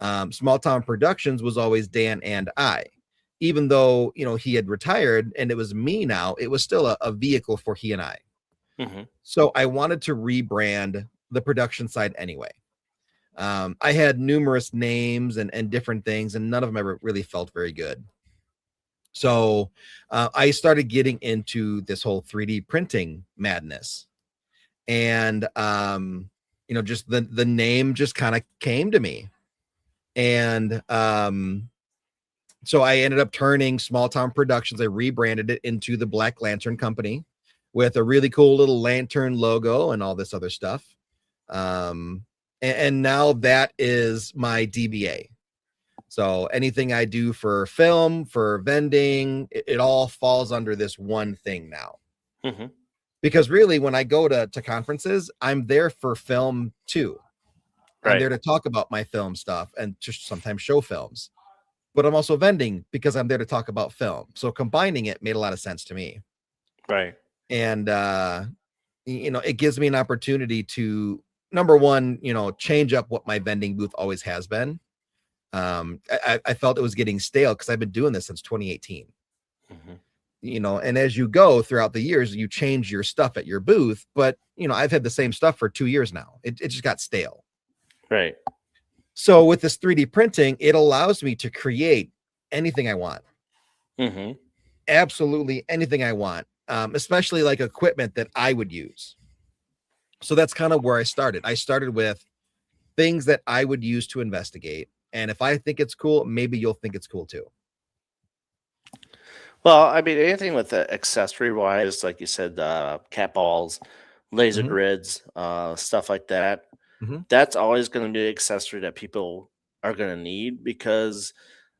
am. Small Town Productions was always Dan and I. Even though he had retired and it was me now, it was still a vehicle for he and I. Hmm. So I wanted to rebrand the production side anyway. I had numerous names and different things, and none of them ever really felt very good. So I started getting into this whole 3D printing madness, and just the name just kind of came to me, and so I ended up turning Small Town Productions. I rebranded it into the Black Lantern Company with a really cool little lantern logo and all this other stuff. And now that is my DBA. So anything I do for film, for vending, it all falls under this one thing now. Hmm. Because really, when I go to conferences, I'm there for film too. I'm Right. there to talk about my film stuff and just sometimes show films. But I'm also vending because I'm there to talk about film. So combining it made a lot of sense to me. Right. And it gives me an opportunity to, number one, change up what my vending booth always has been. I felt it was getting stale because I've been doing this since 2018. Hmm. And as you go throughout the years, you change your stuff at your booth. But I've had the same stuff for 2 years now. It just got stale. Right. So with this 3D printing, it allows me to create anything I want. Hmm. Absolutely anything I want, especially like equipment that I would use. So that's kind of where I started. I started with things that I would use to investigate. And if I think it's cool, maybe you'll think it's cool too. Well, I mean, anything with the accessory wise, like you said, cat balls, laser Mm-hmm. grids, stuff like that. Mm-hmm. That's always going to be an accessory that people are going to need because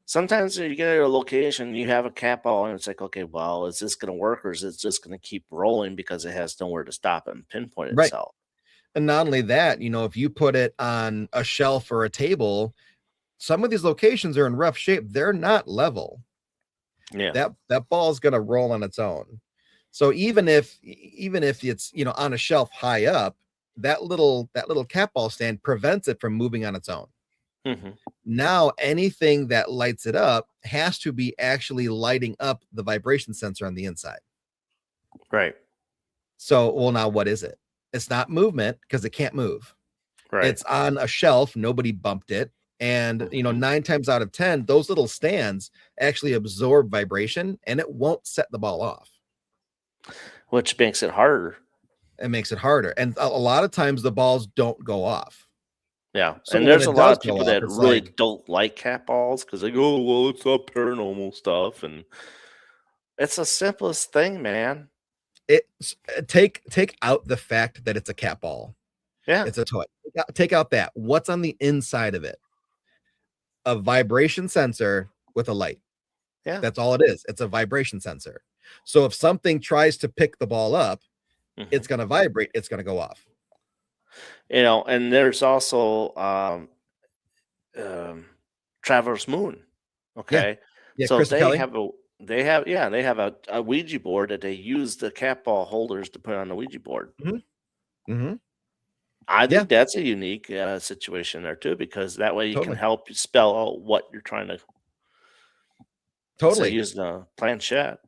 sometimes when you get at a location, you have a cat ball, and it's like, okay, well, is this going to work or is it just going to keep rolling because it has nowhere to stop and pinpoint Right. itself? And not only that, if you put it on a shelf or a table, some of these locations are in rough shape. They're not level. Yeah. That ball is going to roll on its own. So even if it's on a shelf high up, that little cat ball stand prevents it from moving on its own. Hmm. Now anything that lights it up has to be actually lighting up the vibration sensor on the inside. Right. So, well, now what is it? It's not movement because it can't move. Right. It's on a shelf. Nobody bumped it. And, Hmm. 9 times out of 10, those little stands actually absorb vibration and it won't set the ball off. Which makes it harder. It makes it harder. And a lot of times the balls don't go off. Yeah. So And when there's a it lot does of go people off, that it's really like, don't like cat balls because they go, well, it's not paranormal stuff. And it's the simplest thing, man. take out the fact that it's a cat ball. Yeah. It's a toy. Take out that. What's on the inside of it? A vibration sensor with a light. Yeah. That's all it is. It's a vibration sensor. So if something tries to pick the ball up, Mhm. it's going to vibrate, it's going to go off. And there's also um, Traverse Moon. Yeah. Okay, Yeah, so Crystal Kelly. they have a Ouija board that they use the cat ball holders to put on the Ouija board. Hmm. Hmm. I Yeah, think that's a unique situation there too, because that way you can totally. help you spell out what you're trying to instead of Totally. using a planchette.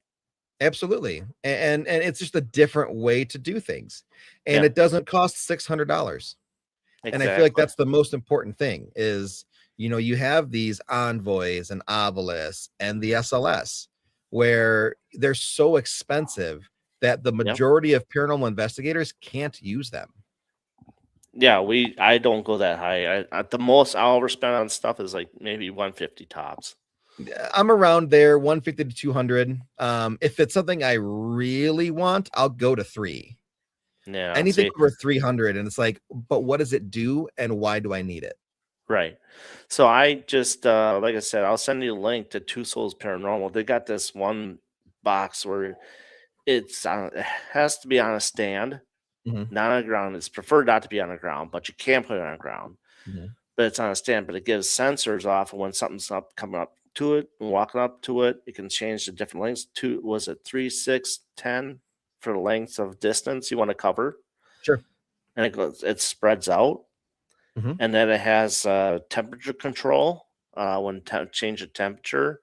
Absolutely. And it's just a different way to do things. And Yeah, it doesn't cost $600. And I feel like exactly. that's the most important thing is, you have these envoys and Ovilus and the SLS where they're so expensive that the Yep. majority of paranormal investigators can't use them. Yeah, I don't go that high. At the most I'll ever spend on stuff is like maybe 150 tops. I'm around there, 150 to 200. If it's something I really want, I'll go to 3. Yeah, Anything see, over 300, and it's like, but what does it do and why do I need it? right. So I just like I said, I'll send you a link to Two Souls Paranormal. They got this one box where it has to be on a stand, Mhm, not on the ground. It's preferred not to be on the ground, but you can put it on the ground. mhm. But it's on a stand, but it gives sensors off, and when something's up coming up to it and walking up to it, it can change the different lengths. Two was it 3, 6, 10 for the lengths of distance you want to cover, Sure. and it spreads out, Mhm, and then it has temperature control when change the temperature.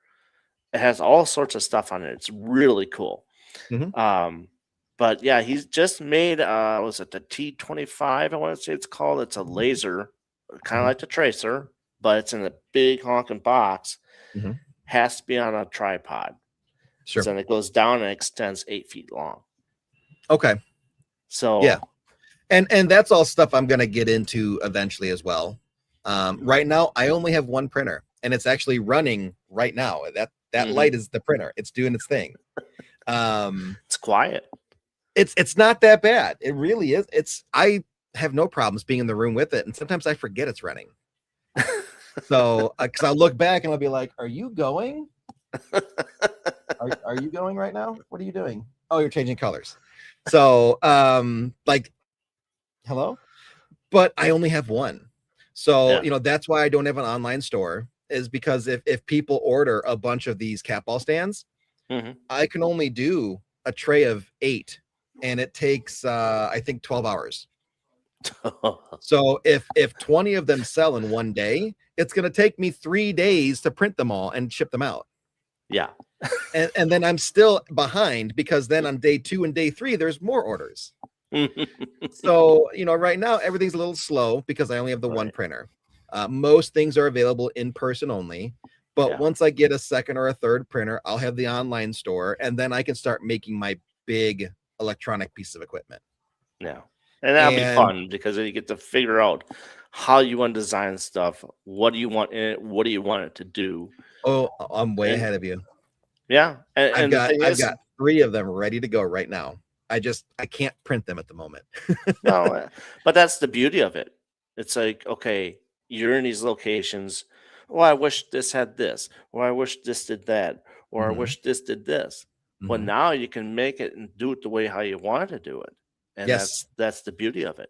It has all sorts of stuff on it. It's really cool. mhm, Um, but yeah, he's just made was it the T25? I want to say it's called. It's a laser, kind of mhm, like the tracer, but it's in a big honking box. mhm. Has to be on a tripod because Sure. then it goes down and extends 8 feet long. Okay. Yeah. So And that's all stuff I'm gonna get into eventually as well. Right now, I only have one printer, and it's actually running right now. That mhm, light is the printer. It's doing its thing. Um, it's quiet. it's not that bad. It really is. I have no problems being in the room with it, and sometimes I forget it's running. So, because I'll look back and I'll be like, "Are you going? Are you going right now? What are you doing? Oh, you're changing colors." So, like, hello, but I only have one. So, Yeah. that's why I don't have an online store, is because if people order a bunch of these cat ball stands, Hmm. I can only do a tray of 8, and it takes I think 12 hours. So if 20 of them sell in one day, it's going to take me 3 days to print them all and ship them out. Yeah. And then I'm still behind because then on day 2 and day 3 there's more orders. So, right now everything's a little slow because I only have the one Right. printer. Most things are available in person only. But Yeah. once I get a second or a third printer, I'll have the online store, and then I can start making my big electronic piece of equipment. Yeah. And that'll be And fun because then you get to figure out how you want to design stuff. What do you want in it? What do you want it to do? oh, I'm way And ahead of you. yeah, I've and the got thing I've is, got 3 of them ready to go right now. I can't print them at the moment. well, but that's the beauty of it. It's like, okay, you're in these locations. Oh, I wish this had this, or I wish this did that, or I Mhm, wish this did this. Well, mhm. now you can make it and do it the way how you want to do it, and Yes. that's the beauty of it.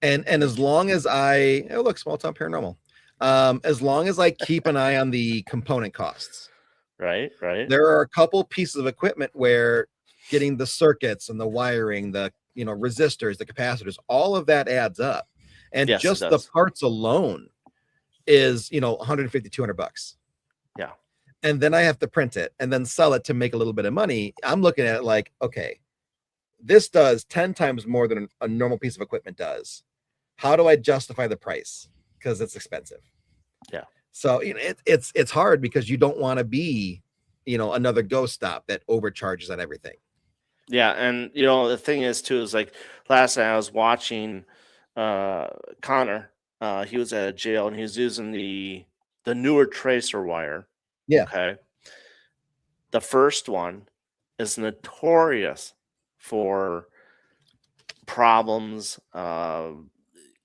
And as long as look, small town paranormal. As long as I keep an eye on the component costs. Right, right. There are a couple pieces of equipment where getting the circuits and the wiring, the resistors, the capacitors, all of that adds up. And Yes, it just the does. parts alone is, 150, $200. Yeah, And then I have to print it and then sell it to make a little bit of money. I'm looking at it like, okay, this does 10 times more than a normal piece of equipment does. How do I justify the price? Because it's expensive. yeah. So it's hard because you don't want to be, another ghost stop that overcharges on everything. Yeah, and the thing is too is like last night I was watching uh Connor. He was at a jail and he was using the newer tracer wire. Yeah, Okay. The first one is notorious for problems.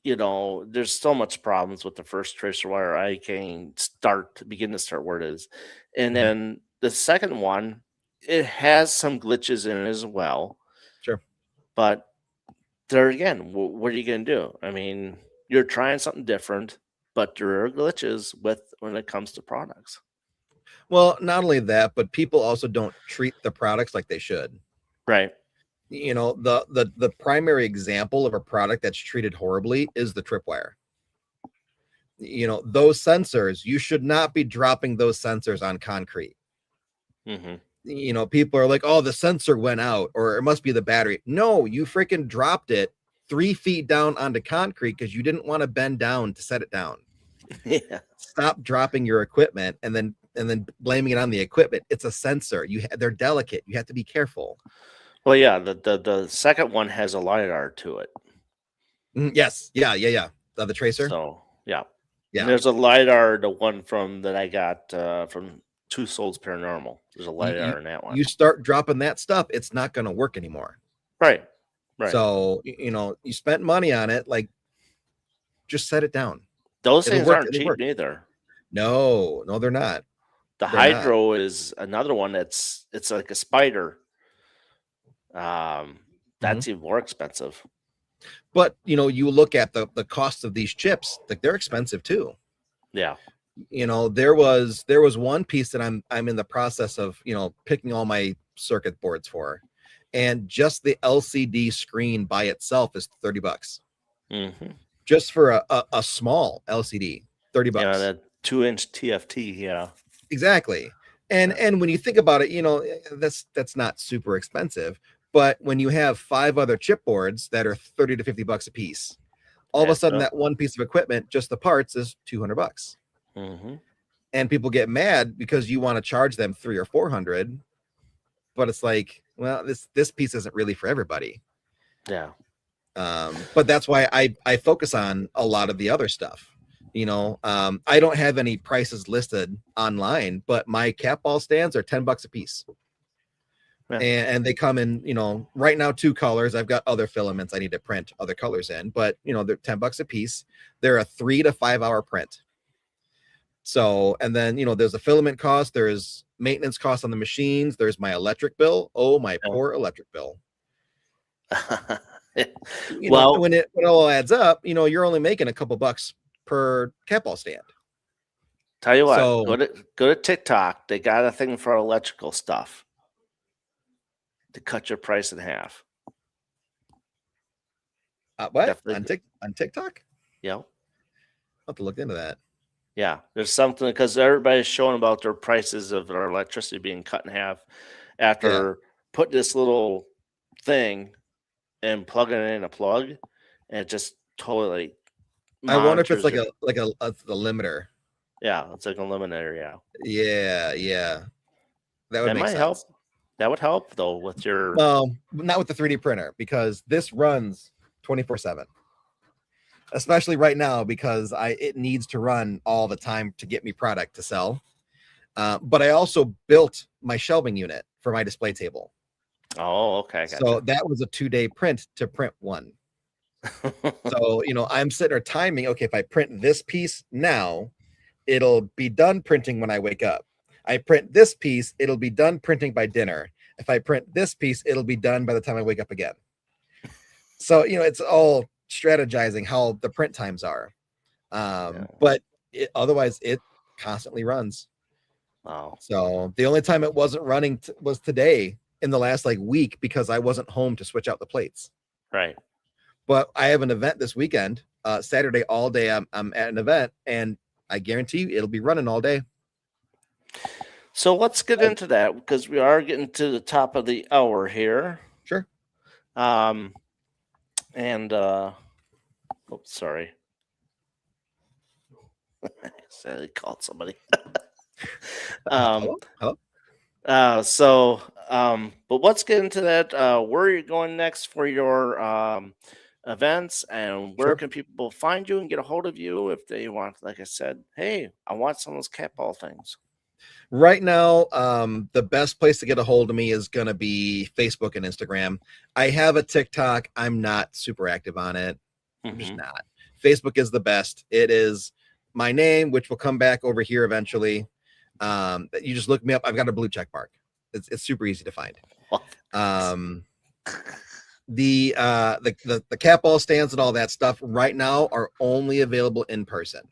There's so much problems with the first tracer wire. I can begin to start where it is. And mhm, then the second one, it has some glitches in it as well, sure. but there again, what are you going to do? I mean, you're trying something different, but there are glitches with when it comes to products. Well, not only that, but people also don't treat the products like they should. Right. You know, the primary example of a product that's treated horribly is the tripwire. You know, those sensors, you should not be dropping those sensors on concrete. Mm-hmm. You know, people are like, oh, the sensor went out, or it must be the battery. No, you freaking dropped it 3 feet down onto concrete because you didn't want to bend down to set it down. Yeah. Stop dropping your equipment and then blaming it on the equipment. It's a sensor. They're delicate. You have to be careful. Well, yeah, the second one has a LiDAR to it. Yes. Yeah. The tracer. So, yeah. Yeah. And there's a LiDAR, the one from that I got from Two Souls Paranormal. There's a LiDAR in that one. You start dropping that stuff, it's not going to work anymore. Right. So, you know, you spent money on it, like, just set it down. Those things aren't cheap either. No, they're not. The Hydro is another one it's like a spider. That's even more expensive. But, you know, you look at the cost of these chips, like they're expensive too. Yeah. You know, there was one piece that I'm in the process of, you know, picking all my circuit boards for, and just the LCD screen by itself is $30. Mm-hmm. Just for a small LCD, $30. Yeah, that 2-inch TFT. Yeah, exactly. And when you think about it, you know, that's not super expensive. But when you have 5 other chipboards that are $30 to $50 a piece, all of a sudden that one piece of equipment, just the parts, is $200. Mm-hmm. And people get mad because you want to charge them $300 or $400, but it's like, well, this piece isn't really for everybody. Yeah. But that's why I focus on a lot of the other stuff. You know, I don't have any prices listed online, but my cat ball stands are $10 a piece. Yeah. And they come in, you know, right now 2 colors. I've got other filaments I need to print other colors in, but you know, they're $10 a piece. They're a 3 to 5 hour print. So, and then, you know, there's a filament cost, there's maintenance costs on the machines, there's my electric bill. Oh, my poor electric bill. You know, when it all adds up, you know, you're only making a couple bucks per cat ball stand. Tell you what, go to TikTok. They got a thing for electrical stuff to cut your price in half. What? Definitely. On TikTok? Yeah. I'll have to look into that. Yeah, there's something because everybody's showing about their prices of their electricity being cut in half after putting this little thing and plugging it in a plug, and it just totally. I wonder if it's like a limiter. Yeah, it's like a limiter. Yeah. That might help. That would help though with your. Not with the 3D printer, because this runs 24/7. Especially right now, because it needs to run all the time to get me product to sell. But I also built my shelving unit for my display table. Oh, okay. Gotcha. So that was a 2-day print to print one. So, you know, I'm sitting there timing. Okay, if I print this piece now, it'll be done printing when I wake up. I print this piece, it'll be done printing by dinner. If I print this piece, it'll be done by the time I wake up again. So, you know, it's all strategizing how the print times are. But otherwise it constantly runs. Wow. So the only time it wasn't running was today in the last week, because I wasn't home to switch out the plates. Right. But I have an event this weekend, Saturday all day. I'm at an event, and I guarantee you it'll be running all day. So let's get into that, because we are getting to the top of the hour here. Sure. Sorry. I called somebody. Hello? But let's get into that. Where are you going next for your events, and where can people find you and get a hold of you if they want, like I said, hey, I want some of those cat ball things. Right now, the best place to get a hold of me is going to be Facebook and Instagram. I have a TikTok. I'm not super active on it. I'm just not. Facebook is the best. It is my name, which will come back over here eventually. You just look me up. I've got a blue check mark. It's super easy to find. The cat ball stands and all that stuff right now are only available in person.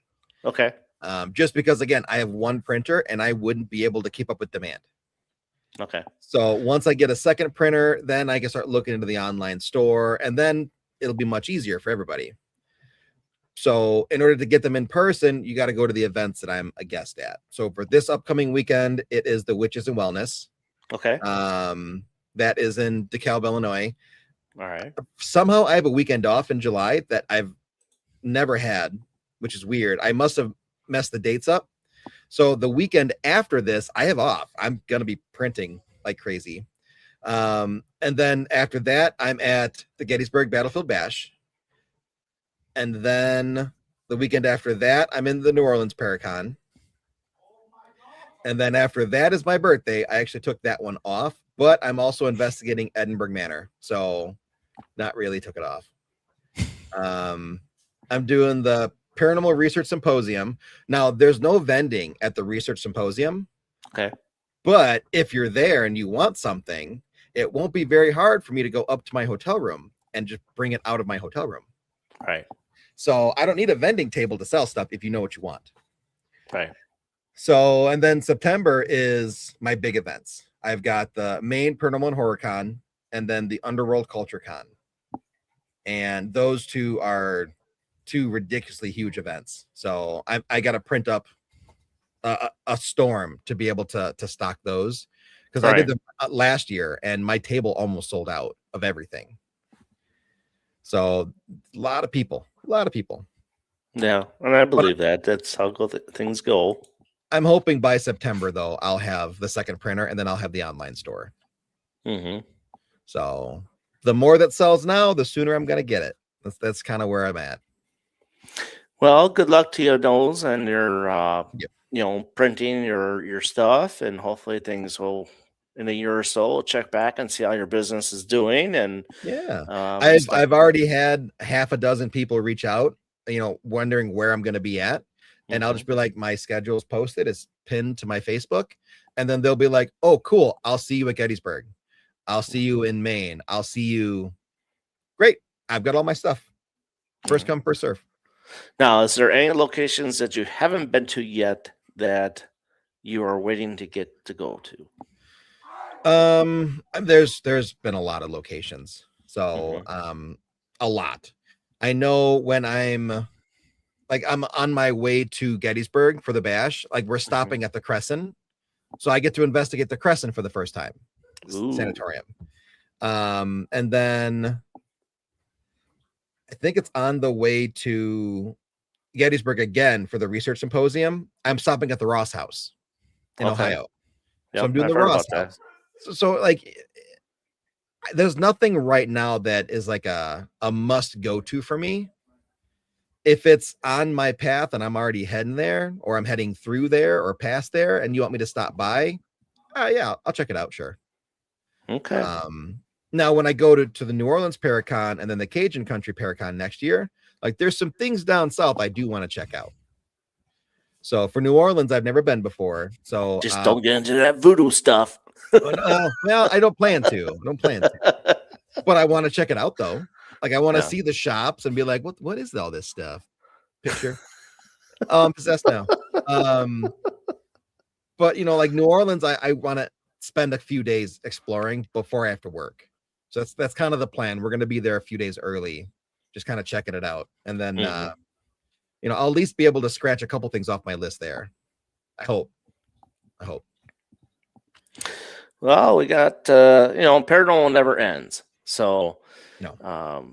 Okay. Just because, again, I have one printer and I wouldn't be able to keep up with demand. Okay. So once I get a second printer, then I can start looking into the online store, and then it'll be much easier for everybody. So in order to get them in person, you got to go to the events that I'm a guest at. So for this upcoming weekend, it is the Witches and Wellness. Okay. That is in DeKalb, Illinois. All right. Somehow I have a weekend off in July that I've never had, which is weird. I must have messed the dates up. So the weekend after this, I have off. I'm going to be printing like crazy. And then after that, I'm at the Gettysburg Battlefield Bash. And then the weekend after that, I'm in the New Orleans Paracon. And then after that is my birthday. I actually took that one off, but I'm also investigating Edinburgh Manor. So not really took it off. I'm doing the Paranormal Research Symposium. Now, there's no vending at the Research Symposium. Okay. But if you're there and you want something, it won't be very hard for me to go up to my hotel room and just bring it out of my hotel room. Right. So I don't need a vending table to sell stuff if you know what you want. Right. So, and then September is my big events. I've got the main Paranormal and Horror Con and then the Underworld Culture Con. And those two are two ridiculously huge events. So I got to print up a storm to be able to stock those, because I did them last year and my table almost sold out of everything. So a lot of people. Yeah, and I believe that's how things go. I'm hoping by September, though, I'll have the second printer and then I'll have the online store. Mm-hmm. So the more that sells now, the sooner I'm going to get it. That's kind of where I'm at. Well, good luck to you, Knowles, and your printing your stuff, and hopefully things will, in a year or so, check back and see how your business is doing. And yeah, I've already had half a dozen people reach out, wondering where I'm going to be at. And I'll just be like, my schedule's posted, it's pinned to my Facebook. And then they'll be like, oh, cool, I'll see you at Gettysburg. I'll see you in Maine. I'll see you. Great. I've got all my stuff. First come, first serve. Now, is there any locations that you haven't been to yet that you are waiting to get to go to? There's been a lot of locations. So a lot. I know when I'm on my way to Gettysburg for the bash, like we're stopping at the Crescent. So I get to investigate the Crescent for the first time. Sanatorium. And then I think it's on the way to Gettysburg again for the research symposium. I'm stopping at the Ross House in Ohio. Yep, so I'm doing the Ross House. So like there's nothing right now that is like a must go to for me. If it's on my path and I'm already heading there, or I'm heading through there or past there, and you want me to stop by, yeah, I'll check it out. Sure. Okay. Now, when I go to the New Orleans Paracon and then the Cajun Country Paracon next year, like there's some things down south I do want to check out. So for New Orleans, I've never been before. So just don't get into that voodoo stuff. Well, I don't plan to. But I want to check it out though. Like I want to see the shops and be like, what is all this stuff? Picture. I'm possessed now. But like New Orleans, I want to spend a few days exploring before I have to work. So that's kind of the plan. We're going to be there a few days early, just kind of checking it out. And then, I'll at least be able to scratch a couple things off my list there. I hope. Well, we got, paranormal never ends. So, no.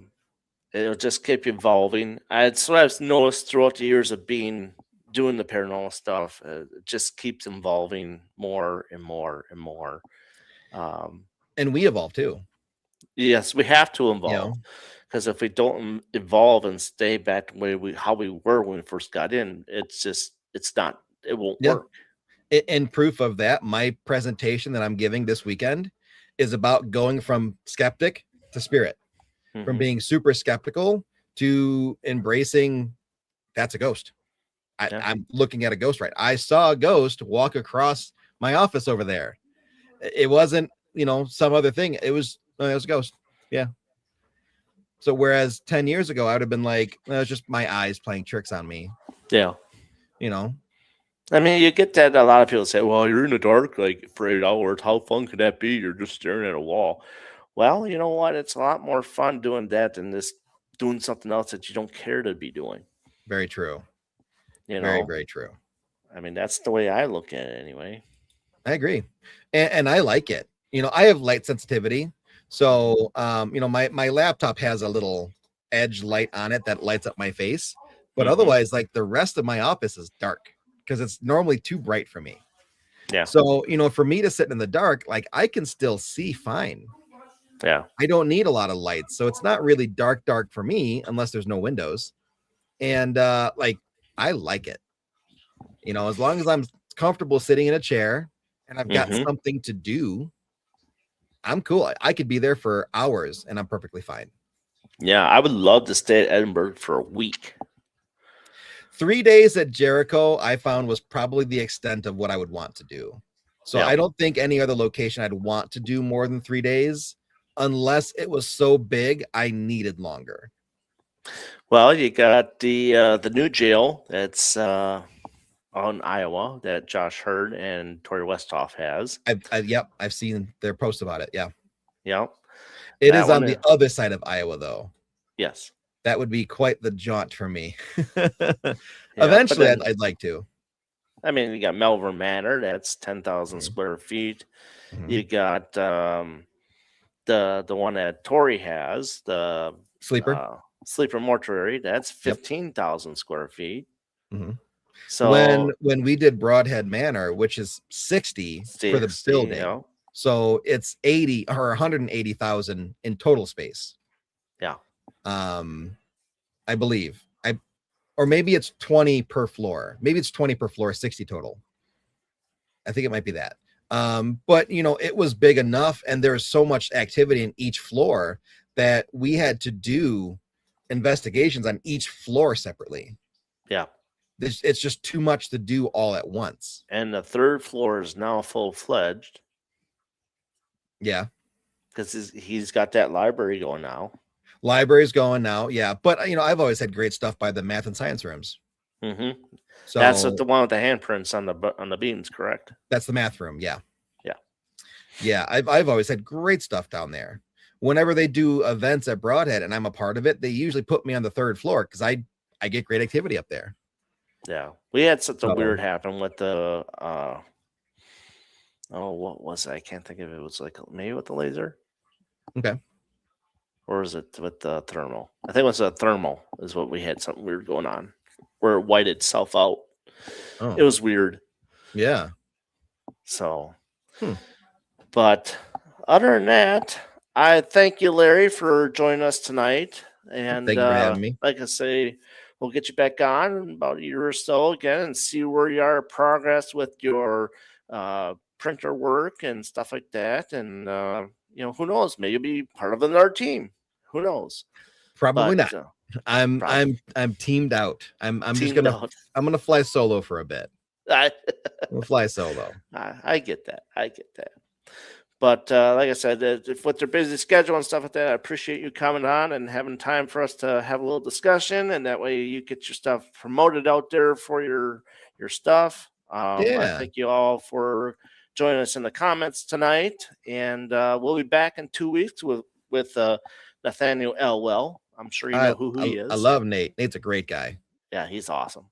It'll just keep evolving. That's what I've noticed throughout the years of doing the paranormal stuff. It just keeps evolving more and more and more. And we evolve too. Yes, we have to evolve, because if we don't evolve and stay back the way how we were when we first got in, it won't work. And proof of that, my presentation that I'm giving this weekend is about going from skeptic to spirit, from being super skeptical to embracing that's a ghost. I'm looking at a ghost, right? I saw a ghost walk across my office over there. It wasn't, some other thing. It was a ghost. Yeah. So whereas 10 years ago, I would have been like, it's just my eyes playing tricks on me, Yeah. you know? I mean, you get that a lot of people say, well, you're in the dark like for 8 hours. How fun could that be? You're just staring at a wall. Well, you know what? It's a lot more fun doing that than just doing something else that you don't care to be doing. Very true. You Very, know, very true. I mean, that's the way I look at it anyway. I agree. And I like it. You know, I have light sensitivity. So, you know, my laptop has a little edge light on it that lights up my face. But Mm-hmm. otherwise, like the rest of my office is dark because it's normally too bright for me. Yeah. So, you know, for me to sit in the dark, like I can still see fine. Yeah. I don't need a lot of lights. So it's not really dark for me unless there's no windows. And like I like it. You know, as long as I'm comfortable sitting in a chair and I've got Mm-hmm. something to do, I'm cool. I could be there for hours and I'm perfectly fine. Yeah. I would love to stay at Edinburgh for a week. 3 days at Jericho, I found was probably the extent of what I would want to do. So Yeah. I don't think any other location I'd want to do more than 3 days unless it was so big I needed longer. Well, you got the new jail that's on Iowa that Josh Hurd and Tori Westhoff has. Yep, I've seen their post about it. Yeah. Yeah. It That is on one. the other side of Iowa though. Yes. That would be quite the jaunt for me. Yeah. But Eventually then, I'd like to. I mean, you got Melbourne Manor. That's 10,000 Mhm. square feet. Mhm. You got the one that Tori has, the Sleeper. Sleeper Mortuary. That's Yep. 15,000 square feet. Mhm. So When we did Broadhead Manor, which is 60 for the 60, building, so it's 80 or 180,000 in total space. yeah. I believe or maybe it's 20 per floor. Maybe it's 20 per floor, 60 total. I think it might be that. But you know, it was big enough, and there's so much activity in each floor that we had to do investigations on each floor separately. Yeah. It's just too much to do all at once. And the third floor is now full fledged Yeah. because he's got that library going now. Library's going now. Yeah. But, you know, I've always had great stuff by the math and science rooms. Mm-hmm. That's So the one with the handprints on the beams, correct? that's the math room. Yeah. Yeah. Yeah. I've always had great stuff down there. Whenever they do events at Broadhead and I'm a part of it, they usually put me on the third floor because I get great activity up there. Yeah. We had such a So- weird happen with the what was it? I can't think of it. It was like maybe with the laser. Okay. Or is it with the thermal? I think it was a thermal is what we had something weird going on where it whited itself out. Oh. It was weird. Yeah. So, but other than that, I thank you, Larry, for joining us tonight. And Thank you for having me. like I say, we'll get you back on in about a year or so again and see where you are progress with your printer work and stuff like that. And you know, who knows? Maybe you'll be part of another team. Who knows? Probably But, not. I'm teamed out. I'm just teamed gonna out. I'm gonna fly solo for a bit. I, We'll fly solo. I get that. I get that. But like I said, if with their busy schedule and stuff like that, I appreciate you coming on and having time for us to have a little discussion, and that way you get your stuff promoted out there for your stuff. I Yeah. thank you all for joining us in the comments tonight, and we'll be back in 2 weeks with Nathaniel Elwell. I'm sure you know who he is. I love Nate. Nate's a great guy. Yeah, he's awesome.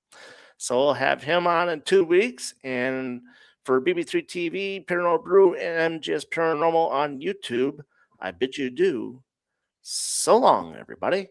So we'll have him on in 2 weeks. And for BB3 TV, Paranormal Brew, and MGS Paranormal on YouTube, I bid you adieu. So long, everybody.